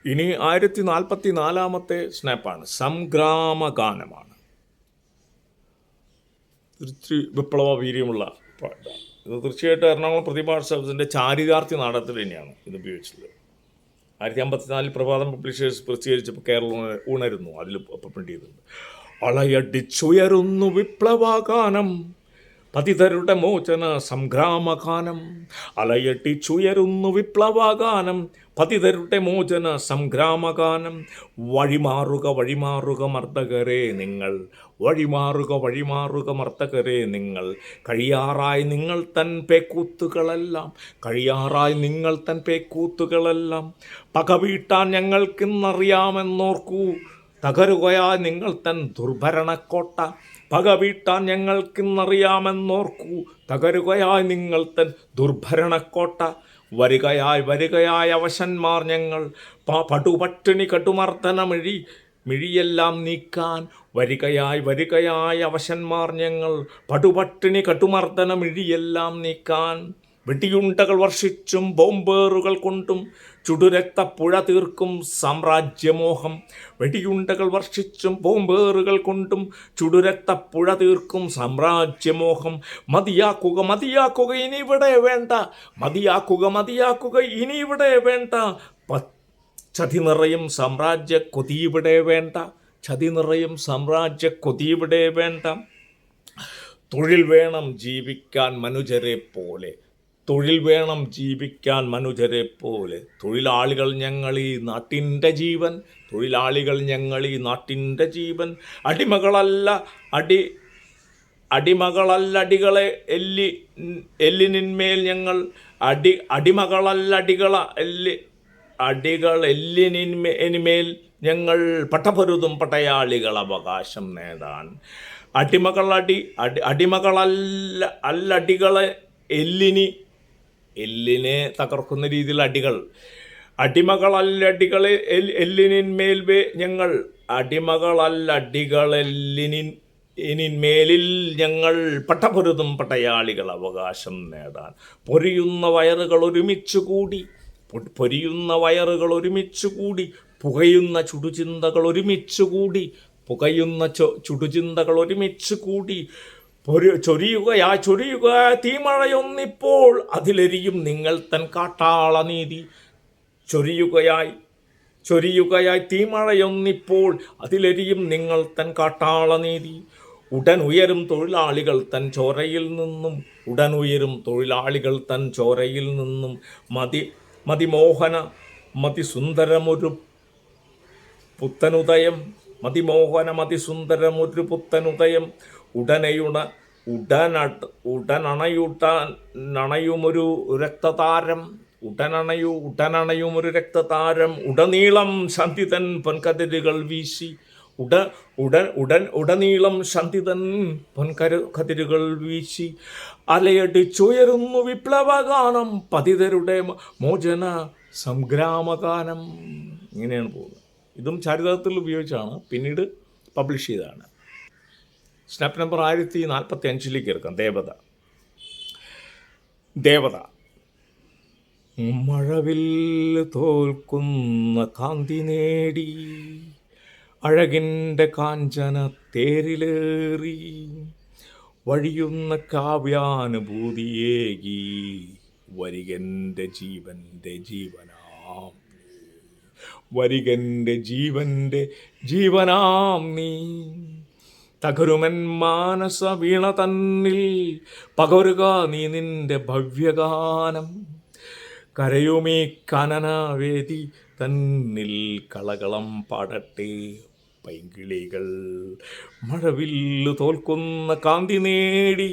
[SPEAKER 1] ഇനി 1044 സ്നാപ്പാണ്. സംഗ്രാമഗാനമാണ്. വിപ്ലവ വീര്യമുള്ള പാട്ടാണ്. ഇത് തീർച്ചയായിട്ടും എറണാകുളം പ്രതിഭാ സർവീസിൻ്റെ ചാരിതാർത്ഥ്യ നാടകത്തിൽ തന്നെയാണ് ഇത് ഉപയോഗിച്ചത്. 1054 പ്രഭാതം പബ്ലിഷേഴ്സ് പ്രസിദ്ധീകരിച്ചപ്പോൾ കേരളം ഉണരുന്നു, അതിൽ പ്രിൻ്റ് ചെയ്തിട്ടുണ്ട്. അളയടിച്ചുയരുന്നു വിപ്ലവഗാനം, പതിതരുടെ മോചന സംഗ്രാമഗാനം, അലയട്ടിച്ചുയരുന്നു വിപ്ലവഗാനം. പതിതരുടെ മോചന സംഗ്രാമഗാനം. വഴിമാറുക വഴിമാറുക മർദ്ദകരെ നിങ്ങൾ, വഴിമാറുക വഴിമാറുക മർദ്ദകരെ നിങ്ങൾ. കഴിയാറായി നിങ്ങൾ തൻ പേക്കൂത്തുകളെല്ലാം, കഴിയാറായി നിങ്ങൾ തൻ പേക്കൂത്തുകളെല്ലാം. പകവീട്ടാൻ ഞങ്ങൾക്കിന്നറിയാമെന്നോർക്കൂ, തകരുകയായി നിങ്ങൾ തൻ ദുർഭരണക്കോട്ട. പകവീട്ടാൻ ഞങ്ങൾക്കിന്നറിയാമെന്നോർക്കൂ, തകരുകയായി നിങ്ങൾ തൻ ദുർഭരണക്കോട്ട. വരികയായി വരികയായി അവശന്മാർ ഞങ്ങൾ, പടുപട്ടിണി കടുമർദ്ദന മിഴിയെല്ലാം നീക്കാൻ. വരികയായി വരികയായി അവശന്മാർ ഞങ്ങൾ, പടുപട്ടിണി കടുമർദ്ദന മിഴിയെല്ലാം നീക്കാൻ. വെടിയുണ്ടകൾ വർഷിച്ചും ബോംബേറുകൾ കൊണ്ടും ചുടുരക്തപ്പുഴ തീർക്കും സാമ്രാജ്യമോഹം. വെടിയുണ്ടകൾ വർഷിച്ചും ബോംബേറുകൾ കൊണ്ടും ചുടുരക്തപ്പുഴ തീർക്കും സാമ്രാജ്യമോഹം. മതിയാക്കുക മതിയാക്കുക ഇനിയിവിടെ വേണ്ട, മതിയാക്കുക മതിയാക്കുക ഇനിയിവിടെ വേണ്ട. ചതി നിറയും സാമ്രാജ്യ കൊതിയിവിടെ വേണ്ട, ചതി നിറയും സാമ്രാജ്യ കൊതിയിവിടെ വേണ്ട. തൊഴിൽ വേണം ജീവിക്കാൻ മനുജരെ പോലെ, തൊഴിൽ വേണം ജീവിക്കാൻ മനുജരെ പോലെ. തൊഴിലാളികൾ ഞങ്ങൾ ഈ നാട്ടിൻ്റെ ജീവൻ, തൊഴിലാളികൾ ഞങ്ങൾ ഈ നാട്ടിൻ്റെ ജീവൻ. അടിമകളല്ല അടിമകളല്ല അടികളെ എല്ലിനിന്മേൽ ഞങ്ങൾ, അടിമകളല്ല അടികൾ എല്ലിനിന്മേൽ ഞങ്ങൾ. പട്ടപൊരുതും പടയാളികൾ അവകാശം നേടാൻ. അടിമകളല്ല അടികളെ എല്ലിനെ തകർക്കുന്ന രീതിയിൽ അടികൾ. അടിമകളല്ല അടികളെ എല്ലിനിന്മേൽ ഞങ്ങൾ, അടിമകളല്ല അടികളെല്ലിനിന്മേലിൽ ഞങ്ങൾ. പട്ടപൊരുതും പടയാളികൾ അവകാശം നേടാൻ. പൊരിയുന്ന വയറുകൾ ഒരുമിച്ച് കൂടി, പൊരിയുന്ന വയറുകൾ ഒരുമിച്ച് കൂടി. പുകയുന്ന ചുടുചിന്തകൾ ഒരുമിച്ച് കൂടി, പുകയുന്ന ചുടുചിന്തകൾ ഒരുമിച്ച് കൂടി. ചൊരിയുക തീമഴയൊന്നിപ്പോൾ, അതിലെരിയും നിങ്ങൾ തൻ കാട്ടാള നീതി. ചൊരിയുകയായി തീമഴയൊന്നിപ്പോൾ, അതിലെരിയും നിങ്ങൾ തൻ കാട്ടാള നീതി. ഉടൻ ഉയരും തൊഴിലാളികൾ തൻ ചോരയിൽ നിന്നും, ഉടൻ ഉയരും തൊഴിലാളികൾ തൻ ചോരയിൽ നിന്നും. മതിമോഹന മതിസുന്ദരമൊരു പുത്തനുദയം, മതിമോഹന മതിസുന്ദരമൊരു പുത്തനുദയം. ഉടനണയുമൊരു രക്തതാരം, ഉടനണയുമൊരു രക്തതാരം. ഉടനീളം ശാന്തിതൻ പൊൻകതിരുകൾ വീശി, ഉടനീളം ശാന്തിതൻ പൊൻകതിരുകൾ വീശി. അലയടിച്ചുയരുന്നു വിപ്ലവഗാനം, പതിതരുടെ മോചന സംഗ്രാമഗാനം. ഇങ്ങനെയാണ് പോകുന്നത്. ഇതും ചരിത്രത്തിൽ ഉപയോഗിച്ചാണ് പിന്നീട് പബ്ലിഷ് ചെയ്തതാണ്. സ്നാപ്പ് നമ്പർ 1045 എടുക്കാം. ദേവത. മഴവിൽ തോൽക്കുന്ന കാന്തി നേടി, അഴകിൻ്റെ കാഞ്ചന തേരിലേറി, വഴിയുന്ന കാവ്യാനുഭൂതിയേകി, വരികൻ്റെ ജീവൻ്റെ ജീവനാം, വരികൻ്റെ ജീവൻ്റെ ജീവനാം നീ. തകരുമൻ മാനസ വീണ തന്നിൽ, പകരുക നീ നിന്റെ ഭവ്യഗാനം. കരയുമീ കനനവേദി തന്നിൽ, കളകളം പാടട്ടെ പൈങ്കിളികൾ. മഴവില്ലു തോൽക്കുന്ന കാന്തി നേടി,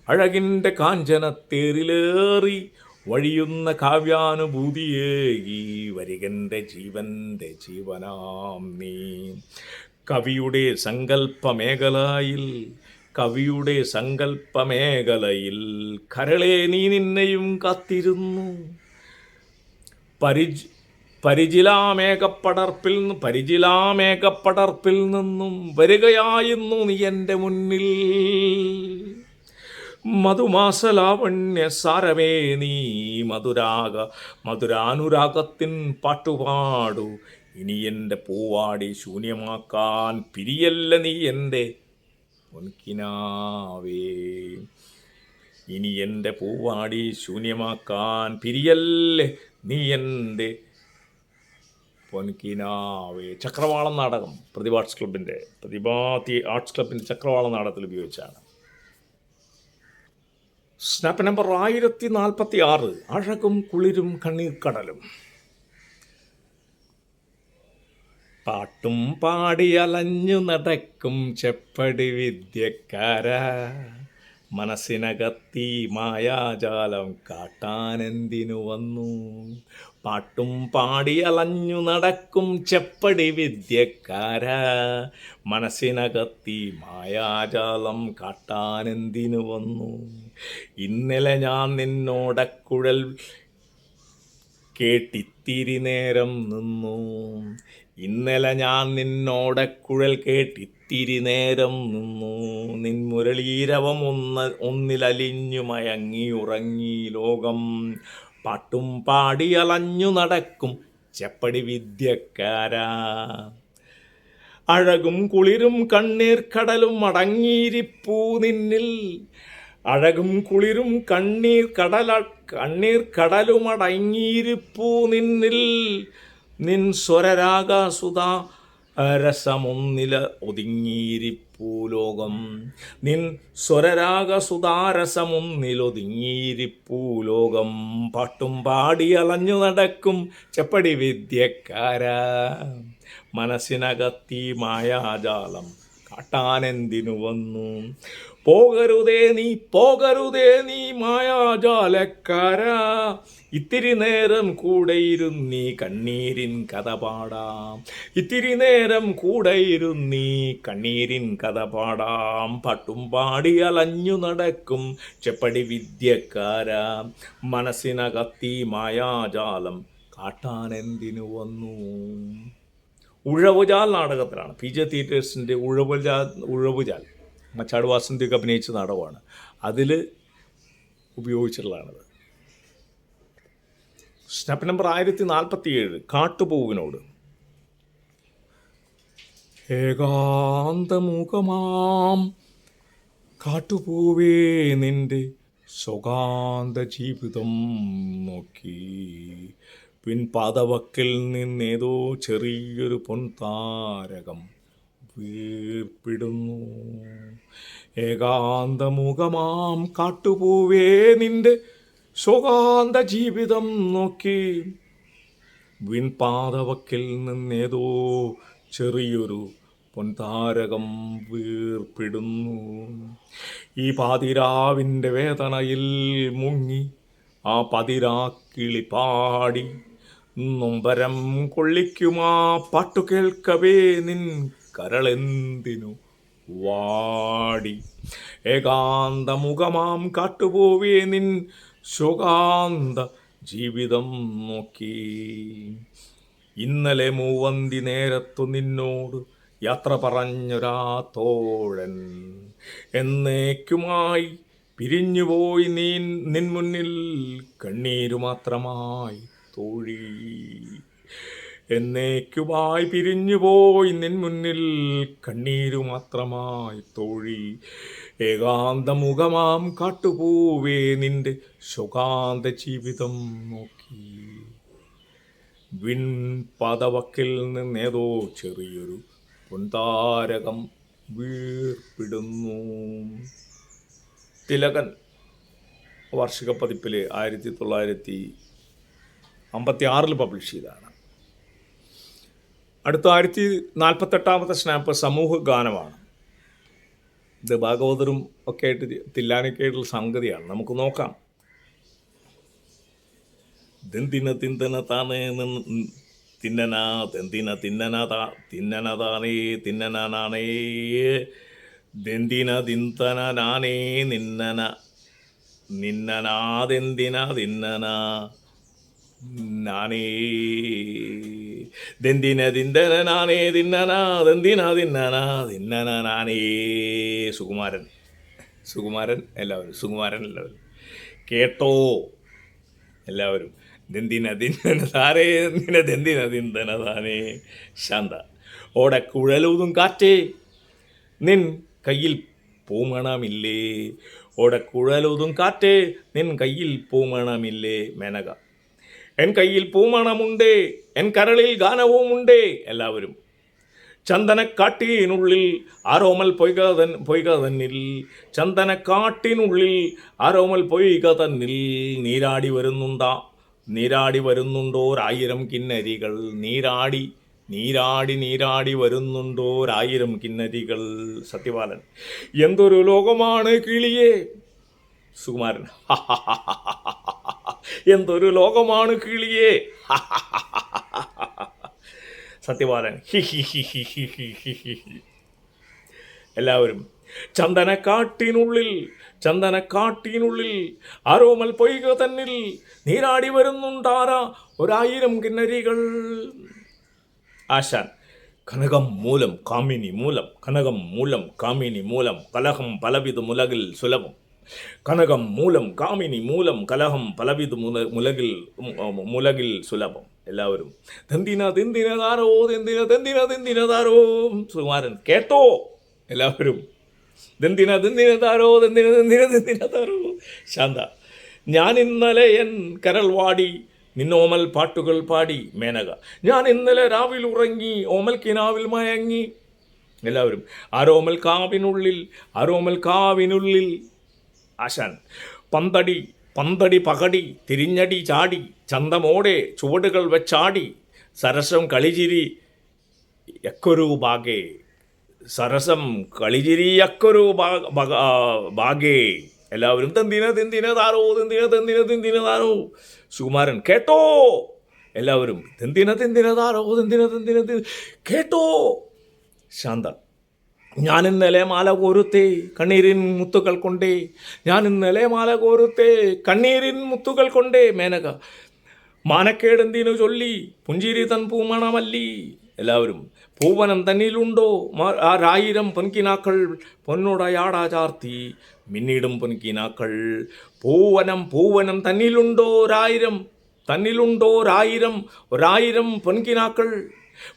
[SPEAKER 1] അഴകിൻ്റെ കാഞ്ചനത്തേറിലേറി, വഴിയുന്ന കാവ്യാനുഭൂതിയേകി, വരികൻ്റെ ജീവൻ്റെ ജീവനാം നീ. കവിയുടെ സങ്കല്പമേഖലയിൽ കരളെ നീ നിന്നെയും കാത്തിരുന്നു. പരിചിലാമേഘപ്പടർപ്പിൽ നിന്നും വരികയായിരുന്നു നീ എൻ്റെ മുന്നിൽ. മധുമാസലാവണ്യ സാരമേ നീ, മധുരാനുരാഗത്തിൻ പാട്ടുപാടു. ഇനി എൻ്റെ പൂവാടി ശൂന്യമാക്കാൻ പിരിയല്ല നീ എൻ്റെ പൊൻകിനാവേ. ഇനി എൻ്റെ പൂവാടി ശൂന്യമാക്കാൻ പിരിയല്ലേ നീ എൻ്റെ പൊൻകിനാവേ. ചക്രവാളം നാടകം പ്രതിഭ ആർട്സ് ക്ലബിൻ്റെ ചക്രവാളം നാടകത്തിൽ ഉപയോഗിച്ചാണ്. Snap number 1046. അഴകും കുളിരും കണ്ണീർക്കടലും. പാട്ടും പാടി അലഞ്ഞു നടക്കും ചെപ്പടി വിദ്യക്കാര, മനസ്സിനകത്തി മായാജാലം കാട്ടാനെന്തിനു വന്നു. പാട്ടും പാടി അലഞ്ഞു നടക്കും ചെപ്പടി വിദ്യക്കാര, മനസ്സിനകത്തി മായാജാലം കാട്ടാനെന്തിനു വന്നു. ഇന്നലെ ഞാൻ നിന്നോടക്കുഴൽ കേട്ടിത്തിരി നേരം നിന്നു. ഇന്നലെ ഞാൻ നിന്നോടക്കുഴൽ കേട്ടിത്തിരി നേരം നിന്നു. നിൻ മുരളീരവം ഒന്നിലലിഞ്ഞു മയങ്ങി ഉറങ്ങി ലോകം. പാട്ടും പാടി അലഞ്ഞു നടക്കും ചെപ്പടി വിദ്യക്കാരാ, അഴകും കുളിരും കണ്ണീർ കടലും അടങ്ങിയിരിപ്പൂ നിന്നിൽ. അഴകും കുളിരും കണ്ണീർ കടലും അടങ്ങിയിരിപ്പൂ നിന്നിൽ. നിൻ സ്വരരാഗസുധാ രസമൊന്നില ഒതുങ്ങിയിരിപ്പൂ ലോകം. നിൻ സ്വരരാഗസുധാരസമൊന്നിലൊതുങ്ങിയിരിപ്പൂ ലോകം. പാട്ടും പാടി അലഞ്ഞു നടക്കും ചെപ്പടി വിദ്യക്കാരാ, മനസ്സിനകത്തി മായാജാലം കാട്ടാനെന്തിനു വന്നു. പോകരുതേ നീ മായാജാലക്കാരാ, ഇത്തിരി നേരം കൂടെ ഇരുന്നീ കണ്ണീരിൻ കഥ പാടാം. ഇത്തിരി നേരം കൂടെ ഇരുന്നീ കണ്ണീരിൻ കഥ പാടാം. പാട്ടും പാടി അലഞ്ഞു നടക്കും ചെപ്പടി വിദ്യക്കാരാ, മനസ്സിനകത്തി മായാജാലം കാട്ടാനെന്തിനു വന്നു. ഉഴവുചാൽ നാടകത്തിലാണ്. PJ തിയേറ്റേഴ്സിൻ്റെ ഉഴവുചാൽ മച്ചാട് വാസന്തിയൊക്കെ അഭിനയിച്ച നാടകമാണ്. അതിൽ ഉപയോഗിച്ചിട്ടുള്ളതാണത്. Snap number 1047. കാട്ടുപൂവിനോട്. ഏകാന്തമുഖമാം കാട്ടുപൂവേ നിന്റെ സ്വകാന്ത ജീവിതം നോക്കി, പിൻപാദവക്കിൽ നിന്നേതോ ചെറിയൊരു പൊൻതാരകം വീർപ്പിടുന്നു. ഏകാന്തമുഖമാം കാട്ടുപൂവേ നിന്റെ സ്വകാന്ത ജീവിതം നോക്കി, വിൻപാദവക്കിൽ നിന്നേതോ ചെറിയൊരു പൊൻതാരകം വീർപ്പിടുന്നു. ഈ പാതിരാവിൻ്റെ വേദനയിൽ മുങ്ങി ആ പതിരാക്കിളി പാടി, നൊമ്പരം കൊള്ളിക്കുമാ പാട്ടു കേൾക്കവേ നിൻ കരളെന്തിനു വാടി. ഏകാന്തമുഖമാം കാട്ടുപോവേ നിൻ ശോകാന്ത ജീവിതം നോക്കി. ഇന്നലെ മൂവന്തി നേരത്തു നിന്നോട് യാത്ര പറഞ്ഞൊരാ തോഴൻ എന്നേക്കുമായി പിരിഞ്ഞുപോയി. നിൻ മുന്നിൽ കണ്ണീരു മാത്രമായി തോഴി. എന്നേക്കുമായി പിരിഞ്ഞുപോയി നിൻ മുന്നിൽ കണ്ണീരു മാത്രമായി തോഴി. ഏകാന്തമുഖമാം കാട്ടുപൂവേ നിന്റെ ശോകാന്ത ജീവിതം നോക്കി, വിൺപാദവക്കിൽ നിന്നേതോ ചെറിയൊരു പൊൻതാരകം വീർപ്പിടുന്നു. തിലകൻ വാർഷിക പതിപ്പിൽ 1956 പബ്ലിഷ് ചെയ്തതാണ്. അടുത്ത 1048 സ്നാപ്പ് സമൂഹ ഗാനമാണ്. ഇത് ഭാഗവതരും ഒക്കെ ആയിട്ട് തില്ലാനൊക്കെ ആയിട്ടുള്ള സംഗതിയാണ്. നമുക്ക് നോക്കാം. ദന്തിന തിന്തന താനേ തിന്നന തെന്തിന തിന്നന താനേ തിന്നനാനേ ദന്തിന തിന്തന നാനേ നിന്നനാതെന്തിന തിന്നന നാനേ ദന്തിന തിന്തന നാനേ തിന്നന ദന്തിന തിന്നന നാനേ. സുകുമാരൻ എല്ലാവരും കേട്ടോ എല്ലാവരും. ദന്തിന താരേ ദന്തിന തിന്തന താനേ. ശാന്ത. ഓടക്കുഴലൂതും കാറ്റേ നിൻ കയ്യിൽ പൂമണമില്ലേ. ഓടക്കുഴലൂതും കാറ്റേ നിൻ കയ്യിൽ പൂമണമില്ലേ. മേനക. എൻ കയ്യിൽ പൂമണമുണ്ടേ, എൻ കരളിൽ ഗാനവുമുണ്ടേ. എല്ലാവരും. ചന്ദനക്കാട്ടിനുള്ളിൽ ആരോമൽ പൊയ്ക തന്നിൽ ചന്ദനക്കാട്ടിനുള്ളിൽ ആരോമൽ പൊയ്ക തന്നിൽ നീരാടി വരുന്നുണ്ടോരായിരം കിന്നരികൾ നീരാടി വരുന്നുണ്ടോരായിരം കിന്നരികൾ. സത്യപാലൻ: എന്തൊരു ലോകമാണ് കിളിയേ. സുകുമാരൻ: എന്തൊരു ലോകമാണ് കിളിയേ. സത്യപാലൻ: എല്ലാവരും: ചന്ദനക്കാട്ടിനുള്ളിൽ ആരോമൽ പൊയ്ക തന്നിൽ നീരാടി വരുന്നുണ്ടാരാ ഒരായിരം കിന്നരികൾ. ആശാൻ: കനകം മൂലം കാമിനി മൂലം കലഹം പലവിധ മുലകിൽ സുലഭം. കനകം മൂലം കാമിനി മൂലം കലഹം പലവിധ മുലകിൽ സുലഭം. എല്ലാവരും: തെന്തിനതാരോ. സുകുമാരൻ: കേട്ടോ. എല്ലാവരും: തെന്തിനതാരോ. ശാന്ത: ഞാൻ ഇന്നലെ എൻ കരൾ വാടി നിന്നോമൽ പാട്ടുകൾ പാടി. മേനക: ഞാൻ ഇന്നലെ രാവിൽ ഉറങ്ങി ഓമൽ കിനാവിൽ മയങ്ങി. എല്ലാവരും: ആരോമൽ കാവിനുള്ളിൽ. ആശാൻ: പന്തടി പകടി തിരിഞ്ഞടി ചാടി ചന്തമോടെ ചുവടുകൾ വെച്ചാടി സരസം കളിചിരി എക്കൊരു ബാഗേ. എല്ലാവരും: തെന്തിനതാരോ. സുകുമാരൻ: കേട്ടോ. എല്ലാവരും: തെന്തിനതാരോ. കേട്ടോ. ശാന്ത: ഞാൻ ഇന്നലെ മാല കോരുത്തേ കണ്ണീരിൻ മുത്തുകൾ കൊണ്ടേ. മേനക: മാനക്കേടെന്തിനു ചൊല്ലി പുഞ്ചിരി തൻ പൂമണമല്ലി. എല്ലാവരും: പൂവനം തന്നിലുണ്ടോ ആരായിരം പൊൻകിനാക്കൾ പൊന്നുടയാടാ ചാർത്തി മിന്നിടും പൊൻകിനാക്കൾ. പൂവനം ഒരായിരം പൊൻകിനാക്കൾ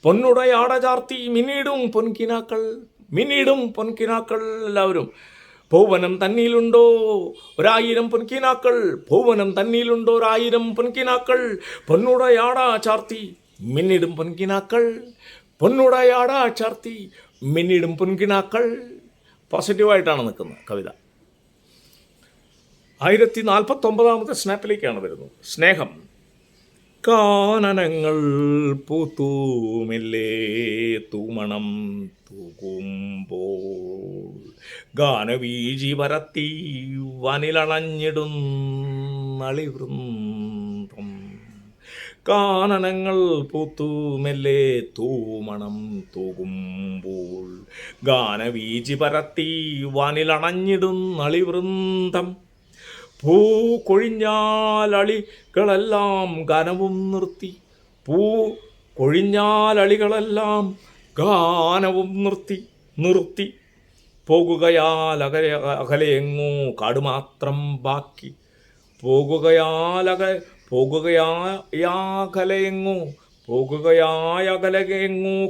[SPEAKER 1] പൊന്നുടയാട ചാർത്തി മിന്നിടും പൊൻകിനാക്കൾ. എല്ലാവരും: പൂവനം തന്നിലുണ്ടോ ഒരായിരം പൊൻകിനാക്കൾ പൊന്നുടയാടാ ചാർത്തി മിന്നിടും പൊൻകിനാക്കൾ. പോസിറ്റീവായിട്ടാണ് നിൽക്കുന്നത് കവിത. 1049 സ്നാപ്പിലേക്കാണ് വരുന്നത്. സ്നേഹം: കാനനങ്ങൾ പൂത്തൂമില്ലേ തൂമണം തൂകുമ്പോൾ ഗാനവീജി പരത്തി വനിലണഞ്ഞിടും നളിവൃന്ദം. കാനനങ്ങൾ പൂത്തുമെല്ലെ തൂമണം തൂകുമ്പോൾ ഗാനവീജി പരത്തി വനിലണഞ്ഞിടും നളിവൃന്ദം. പൂ കൊഴിഞ്ഞാലളികളെല്ലാം ഗാനവും നിർത്തി പോകുകയാൽ അകലെയെങ്ങോ കാടുമാത്രം ബാക്കി. പോകുകയായകലെയെങ്ങോ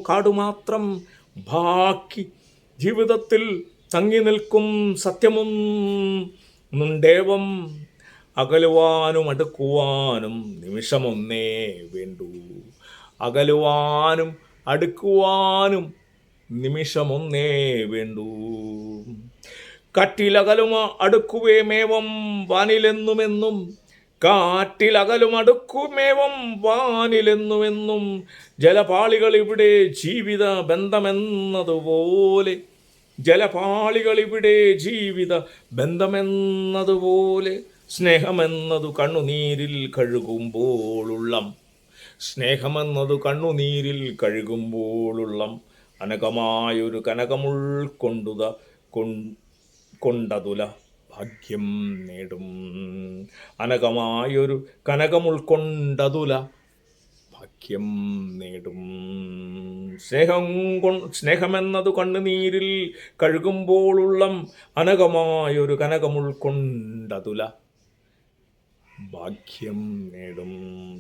[SPEAKER 1] കാടുമാത്രം ബാക്കി. ജീവിതത്തിൽ തങ്ങി നിൽക്കും സത്യമൊന്നുണ്ടേവം അകലുവാനും അടുക്കുവാനും നിമിഷമൊന്നേ വേണ്ടൂ. കാറ്റിലകലും അടുക്കുവേമേവം വാനിലെന്നുമെന്നും ജലപാളികളിവിടെ ജീവിത ബന്ധമെന്നതുപോലെ സ്നേഹമെന്നതു കണ്ണുനീരിൽ കഴുകുമ്പോളുള്ളം അനകമായൊരു കനകമുൾക്കൊണ്ടതുല ഭാഗ്യം നേടും. അനകമായൊരു കനകമുൾക്കൊണ്ടതുല ഭാഗ്യം നേടും. സ്നേഹമെന്നതു കണ്ണുനീരിൽ കഴുകുമ്പോളുള്ളം അനകമായൊരു കനകമുൾക്കൊണ്ടതുല ഭാഗ്യം നേടും.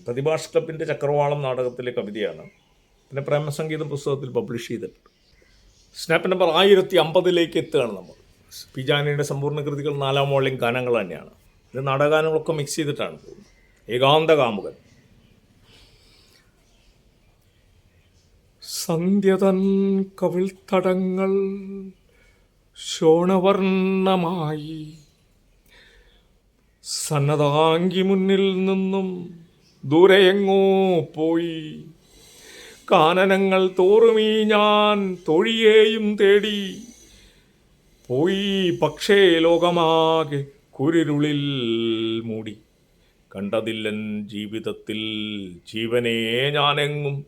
[SPEAKER 1] പ്രതിഭാഷ് ക്ലബിൻ്റെ ചക്രവാളം നാടകത്തിലെ കവിതയാണ്. പിന്നെ പ്രേമസംഗീതം പുസ്തകത്തിൽ പബ്ലിഷ് ചെയ്തിട്ടുണ്ട്. സ്നാപ്പ് നമ്പർ 1050 എത്തുകയാണ് നമ്മൾ. പി ജാനിയുടെ സമ്പൂർണ്ണ കൃതികൾ 4ാം വോളിയം ഗാനങ്ങൾ തന്നെയാണ്. ഇത് നാടകഗാനങ്ങളൊക്കെ മിക്സ് ചെയ്തിട്ടാണ് പോകുന്നത്. ഏകാന്ത കാമുകൻ. സന്ധ്യതൻ കവിൾത്തടങ്ങൾ ശോണവർണ്ണമായി സന്നദ്ധാംഗി മുന്നിൽ നിന്നും ദൂരെയെങ്ങോ പോയി. കാനനങ്ങൾ തോറുമീ ഞാൻ തൊഴിയേയും തേടി പോയി. പക്ഷേ ലോകമാകെ കുരിരുളിൽ മൂടി. കണ്ടതില്ലൻ ജീവിതത്തിൽ ജീവനെ ഞാനെങ്ങും.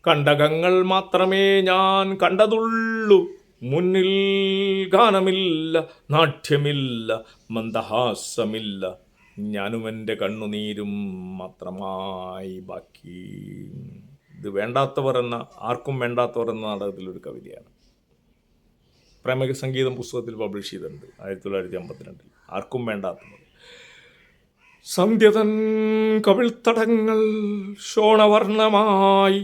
[SPEAKER 1] കണ്ടകങ്ങൾ മാത്രമേ ഞാൻ കണ്ടതുള്ളൂ. മുന്നിൽ ഗാനമില്ല, നാട്യമില്ല, മന്ദഹാസമില്ല. ഞാനും എൻ്റെ കണ്ണുനീരും മാത്രമായി ബാക്കി. ഇത് വേണ്ടാത്തവർ എന്ന, ആർക്കും വേണ്ടാത്തവർ എന്ന നാടകത്തിലൊരു കവിതയാണ്. പ്രേമക സംഗീതം പുസ്തകത്തിൽ പബ്ലിഷ് ചെയ്തിട്ടുണ്ട് 1952. ആർക്കും വേണ്ടാത്തവർ. സന്ധ്യതൻ കവിൾത്തടങ്ങൾ ശോണവർണ്ണമായി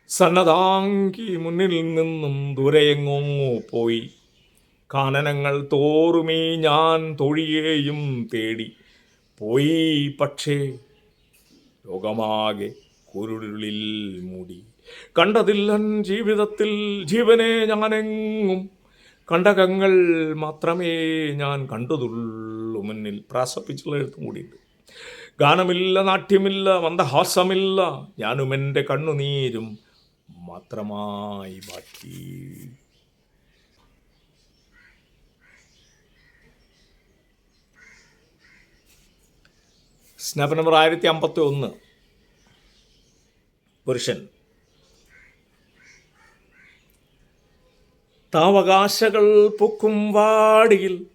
[SPEAKER 1] സന്നദ്ധാംഗി മുന്നിൽ നിന്നും ദൂരെയെങ്ങോ പോയി. കാനനങ്ങൾ തോറുമീ ഞാൻ തൊഴിയേയും തേടി പോയി. പക്ഷേ ലോകമാകെ കുരുളിൽ മൂടി. കണ്ടതില്ലൻ ജീവിതത്തിൽ ജീവനെ ഞാനെങ്ങും. കണ്ടകങ്ങൾ മാത്രമേ ഞാൻ കണ്ടതുള്ളൂ മുന്നിൽ. പ്രാസപ്പിച്ചുള്ള എഴുത്തും കൂടിയുണ്ട്. ഗാനമില്ല, നാട്യമില്ല, മന്ദഹാസമില്ല. ഞാനും എൻ്റെ കണ്ണുനീരും മാത്രമായി ബാക്കി. Snap number 1051. പുരുഷൻ. താവകാശകൾ പൂക്കും വാടിയിൽ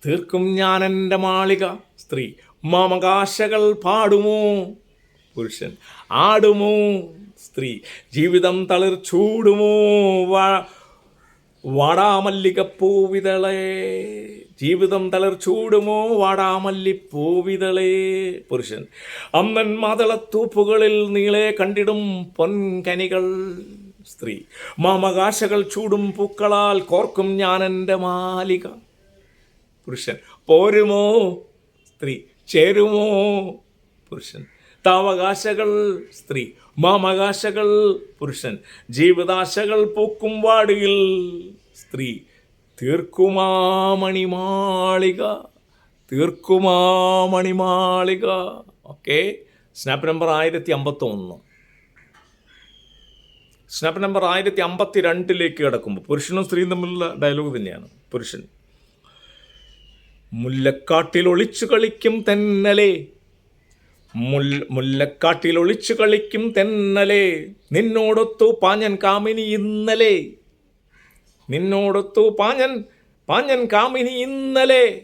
[SPEAKER 1] തീർക്കും ഞാൻ എൻ്റെ മാളിക. സ്ത്രീ. മാമകാശകൾ പാടുമോ? പുരുഷൻ. ആടുമോ? സ്ത്രീ. ജീവിതം തളിർ ചൂടുമോ? വാടാമല്ലികപ്പൂവിതളേ. ജീവിതം തളിർ ചൂടുമോ? വാടാമല്ലിപ്പൂവിതളേ. പുരുഷൻ. അമ്മൻ മാതളത്തൂപ്പുകളിൽ നീളെ കണ്ടിടും പൊൻകനികൾ. സ്ത്രീ. മാമകാശകൾ ചൂടും പൂക്കളാൽ കോർക്കും ഞാൻ എൻ്റെ മാലിക. പുരുഷൻ. പോരുമോ? സ്ത്രീ. ചേരുമോ? പുരുഷൻ. താവകാശകൾ. സ്ത്രീ. മാമകാശകൾ. പുരുഷൻ. ജീവിതാശകൾ പൂക്കും വാടിയിൽ. സ്ത്രീ. തീർക്കുമാമണിമാളിക. തീർക്കുമാമണിമാളിക. Okay. Snap number 1051. Snap number 1052 കിടക്കുമ്പോൾ പുരുഷനും സ്ത്രീയും തമ്മിലുള്ള ഡയലോഗ് തന്നെയാണ്. പുരുഷൻ. മുല്ലക്കാട്ടിൽ ഒളിച്ചു കളിക്കും തെന്നലെ. മുല്ലക്കാട്ടിൽ ഒളിച്ചു കളിക്കും തെന്നലെ. നിന്നോടൊത്തു പാഞ്ഞൻ കാമിനി ഇന്നലെ. നിന്നോടൊത്തു പാഞ്ഞൻ കാമിനി ഇന്നലെ.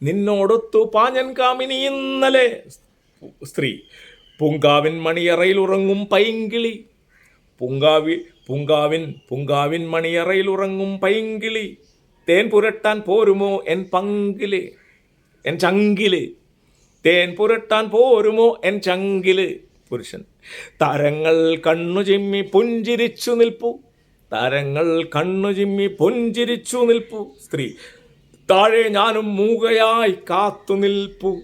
[SPEAKER 1] നിന്നോടൊത്തു പാഞ്ഞൻ കാമിനി ഇന്നലെ. സ്ത്രീ. പൂങ്കാവിൻ മണിയറയിൽ ഉറങ്ങും പൈങ്കിളി. പൂങ്കാവിൻ മണിയറയിൽ ഉറങ്ങും പൈങ്കിളി. തേൻ പുരട്ടാൻ പോരുമോ എൻ പങ്കില്, എൻ ചങ്കില്. തേൻ പുരട്ടാൻ പോരുമോ എൻ ചങ്കില്. പുരുഷൻ. താരങ്ങൾ കണ്ണു ചിമ്മി പുഞ്ചിരിച്ചു നിൽപ്പു. താരങ്ങൾ കണ്ണു ചിമ്മി പുഞ്ചിരിച്ചു നിൽപ്പു. സ്ത്രീ. താഴെ ഞാനും മൂകയായി കാത്തു നിൽപ്പു.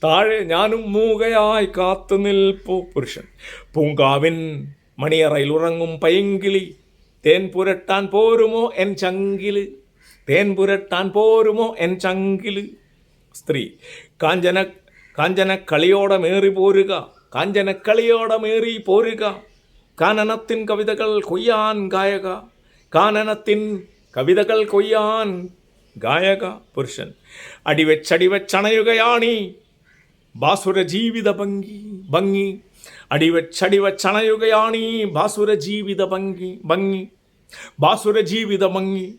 [SPEAKER 1] താഴെ ഞാനും മൂകയായി കാത്തു നിൽപ്പു. പുരുഷൻ. പൂങ്കാവിൻ മണിയറയിൽ ഉറങ്ങും പൈങ്കിളി. തേൻ പുരട്ടാൻ പോരുമോ എൻ ചങ്കില്. തേൻ പുരട്ടാൻ പോരുമോ എൻ ചങ്കില്. സ്ത്രീ. കാഞ്ചന കളിയോടെ മേറി പോരുക. കാഞ്ചന കളിയോടെ മേറി പോരുക. കാനനത്തിൻ കവിതകൾ കൊയ്യാൻ ഗായക. കാനനത്തിൻ കവിതകൾ കൊയ്യാൻ ഗായക. പുരുഷൻ. അടിവെച്ചണയുകയാണീ ബാസുര ജീവിത ഭംഗി. അടിവെച്ചണയുകയാണീ ബാസുര ജീവിത ഭംഗി. ബാസുര ജീവിത ഭംഗി.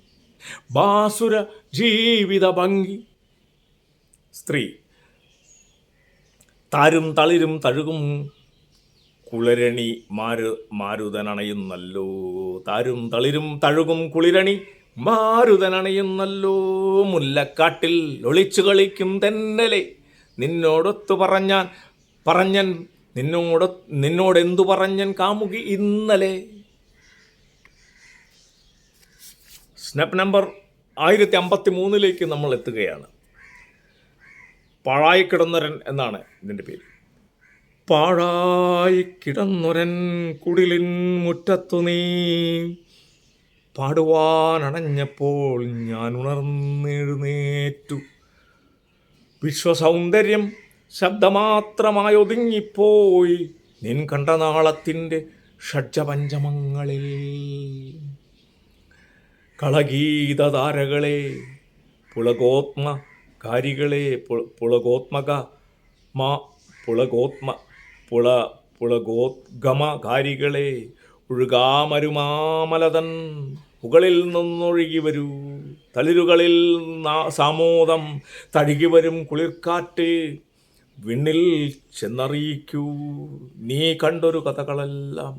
[SPEAKER 1] ബാസുര ജീവിത ഭംഗി. സ്ത്രീ. താരും തളിരും തഴുകും കുളിരണി മാരുതനണയുന്നല്ലോ. താരും തളിരും തഴുകും കുളിരണി മാരുതനണയുന്നല്ലോ. മുല്ലക്കാട്ടിൽ ഒളിച്ചു കളിക്കും തെന്നലെ. നിന്നോടൊത്തു പറഞ്ഞൻ നിന്നോടെന്തു പറഞ്ഞൻ കാമുകി ഇന്നലെ. സ്നാപ്പ് നമ്പർ 1053 നമ്മൾ എത്തുകയാണ്. പാഴായിക്കിടന്നരൻ എന്നാണ് ഇതിൻ്റെ പേര്. പാഴായി കിടന്നൊരൻ കുടിലിൻ മുറ്റത്തു നീ പാടുവാനണഞ്ഞപ്പോൾ ഞാൻ ഉണർന്നെഴുന്നേറ്റു. വിശ്വസൗന്ദര്യം ശബ്ദമാത്രമായി ഒതുങ്ങിപ്പോയി നിൻ കണ്ടനാളത്തിൻ്റെ ഷഡ്ജപഞ്ചമങ്ങളിൽ. കളഗീതധാരകളെ പുളകോത്മകാരികളെ പുളകോത്മക പുളകോദ്ഗമകാരികളെ ഒഴുകാമരുമാമലതൻ മുകളിൽ നിന്നൊഴുകി വരൂ. തളിരുകളിൽ സാമോദം തഴുകി വരും കുളിർക്കാറ്റ് വിണ്ണിൽ ചെന്നറിയിക്കൂ നീ കണ്ടൊരു കഥകളെല്ലാം.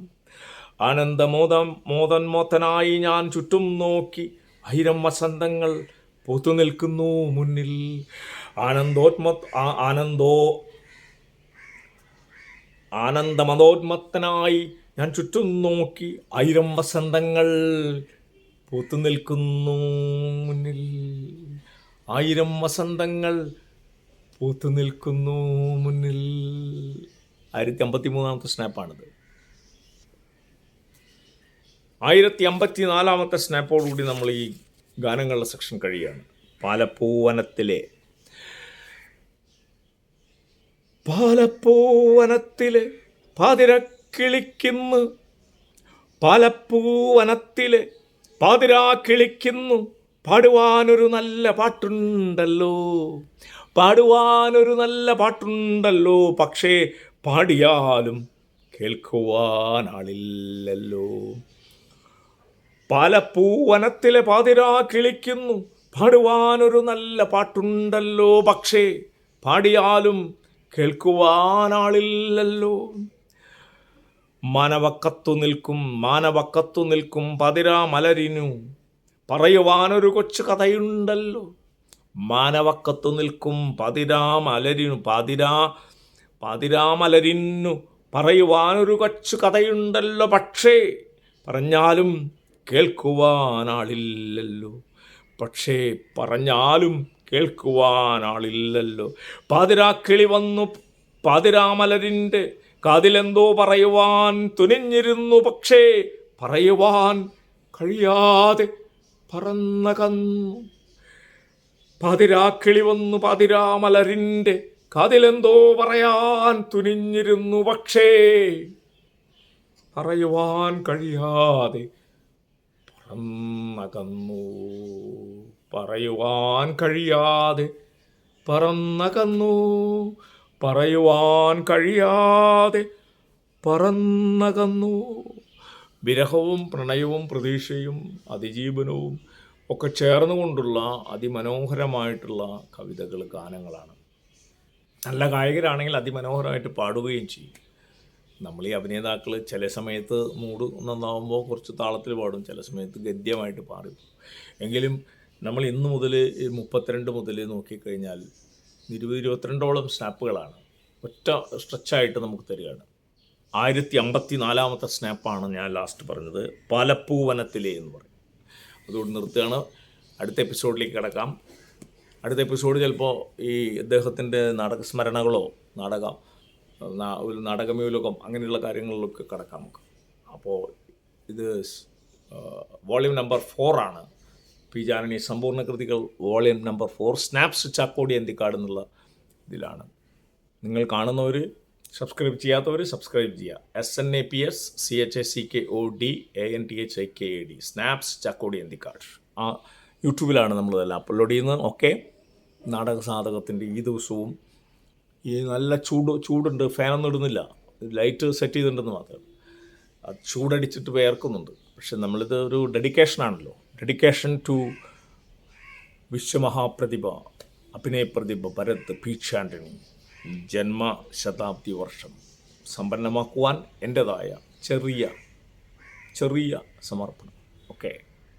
[SPEAKER 1] മോതന്മോത്തനായി ഞാൻ ചുറ്റും നോക്കി 1000 വസന്തങ്ങൾ പൂത്തു നിൽക്കുന്നു മുന്നിൽ. ആനന്ദമതോന്മത്തനായി ഞാൻ ചുറ്റും നോക്കി 1000 വസന്തങ്ങൾ പൂത്തു നിൽക്കുന്നു മുന്നിൽ. 1000 വസന്തങ്ങൾ പൂത്തു നിൽക്കുന്നു മുന്നിൽ. 1053 സ്നാപ്പാണിത്. 1054 സ്നാപ്പോടുകൂടി നമ്മൾ ഈ ഗാനങ്ങളുടെ സെക്ഷൻ കഴിയുകയാണ്. പാലപ്പൂവനത്തിലെ പാതിരക്കിളിക്കുന്നു, പാലപ്പൂവനത്തിലെ പാതിരാക്കിളിക്കുന്നു. പാടുവാനൊരു നല്ല പാട്ടുണ്ടല്ലോ, പക്ഷേ പാടിയാലും കേൾക്കുവാനാളില്ലല്ലോ. പാലപ്പൂവനത്തിലെ പാതിരാക്കിളിക്കുന്നു, പാടുവാനൊരു നല്ല പാട്ടുണ്ടല്ലോ, പക്ഷേ പാടിയാലും കേൾക്കുവാനാളില്ലല്ലോ. മാനവക്കത്തു നിൽക്കും പാതിരാമലരിനു പറയുവാനൊരു കൊച്ചു കഥയുണ്ടല്ലോ. മാനവക്കത്തു നിൽക്കും പാതിരാമലരിനു പറയുവാനൊരു കൊച്ചു കഥയുണ്ടല്ലോ, പക്ഷേ പറഞ്ഞാലും കേൾക്കുവാനാളില്ലല്ലോ. പാതിരാക്കിളി വന്നു പാതിരാമലരിൻ്റെ കാതിലെന്തോ പറയുവാൻ തുനിഞ്ഞിരുന്നു, പക്ഷേ പറയുവാൻ കഴിയാതെ പറന്നകന്നു. പാതിരാക്കിളി വന്നു പാതിരാമലരിൻ്റെ കാതിലെന്തോ പറയാൻ തുനിഞ്ഞിരുന്നു, പക്ഷേ പറയുവാൻ കഴിയാതെ പറന്നകന്നു. വിരഹവും പ്രണയവും പ്രതീക്ഷയും അതിജീവനവും ഒക്കെ ചേർന്നുകൊണ്ടുള്ള അതിമനോഹരമായിട്ടുള്ള കവിതകൾ, ഗാനങ്ങളാണ്. നല്ല ഗായകരാണെങ്കിൽ അതിമനോഹരമായിട്ട് പാടുകയും ചെയ്യും. നമ്മൾ ഈ അഭിനേതാക്കൾ ചില സമയത്ത് മൂഡ് നന്നാവുമ്പോൾ കുറച്ച് താളത്തിൽ പാടും, ചില സമയത്ത് ഗദ്യമായിട്ട് പാടും. എങ്കിലും നമ്മൾ ഇന്ന് മുതൽ 32 മുതൽ നോക്കിക്കഴിഞ്ഞാൽ 22ഓളം സ്നാപ്പുകളാണ് ഒറ്റ സ്ട്രെച്ചായിട്ട് നമുക്ക് തരികയാണ്. 1054 സ്നാപ്പാണ് ഞാൻ ലാസ്റ്റ് പറഞ്ഞത്, പാലപ്പൂവനത്തിലെ എന്ന് പറയും. അതുകൊണ്ട് നിർത്തുകയാണ്. അടുത്ത എപ്പിസോഡിലേക്ക് കിടക്കാം. അടുത്ത എപ്പിസോഡ് ചിലപ്പോൾ ഈ അദ്ദേഹത്തിൻ്റെ നാടകസ്മരണകളോ ഒരു നാടകമ്യൂലകം അങ്ങനെയുള്ള കാര്യങ്ങളിലൊക്കെ കിടക്കാം നമുക്ക്. അപ്പോൾ ഇത് വോളിയം നമ്പർ 4 ആണ്. പി ജാനനി സമ്പൂർണ്ണ കൃതികൾ volume number 4, snaps Chackodi Anthikad എന്നുള്ള ഇതിലാണ്. നിങ്ങൾ കാണുന്നവർ സബ്സ്ക്രൈബ് ചെയ്യാത്തവർ സബ്സ്ക്രൈബ് ചെയ്യുക. SNAPS CHACKODANTHIKAD snaps Chackodi Anthikad. ആ യൂട്യൂബിലാണ് നമ്മളിതെല്ലാം അപ്ലോഡ് ചെയ്യുന്നത്. ഓക്കെ, നാടക സാധകത്തിൻ്റെ ഈ ദിവസവും ഈ നല്ല ചൂടുണ്ട്, ഫാനൊന്നും ഇടുന്നില്ല, ലൈറ്റ് സെറ്റ് ചെയ്തിട്ടുണ്ടെന്ന് മാത്രം. അത് ചൂടടിച്ചിട്ട് വേർക്കുന്നുണ്ട്. പക്ഷെ നമ്മളിത് ഒരു ഡെഡിക്കേഷനാണല്ലോ. ഡെഡിക്കേഷൻ ടു വിശ്വമഹാപ്രതിഭ അഭിനയ പ്രതിഭ ഭരത് പീച്ചാൻ്റണി. ജന്മശതാബ്ദി വർഷം സമ്പന്നമാക്കുവാൻ എൻ്റെതായ ചെറിയ സമർപ്പണം.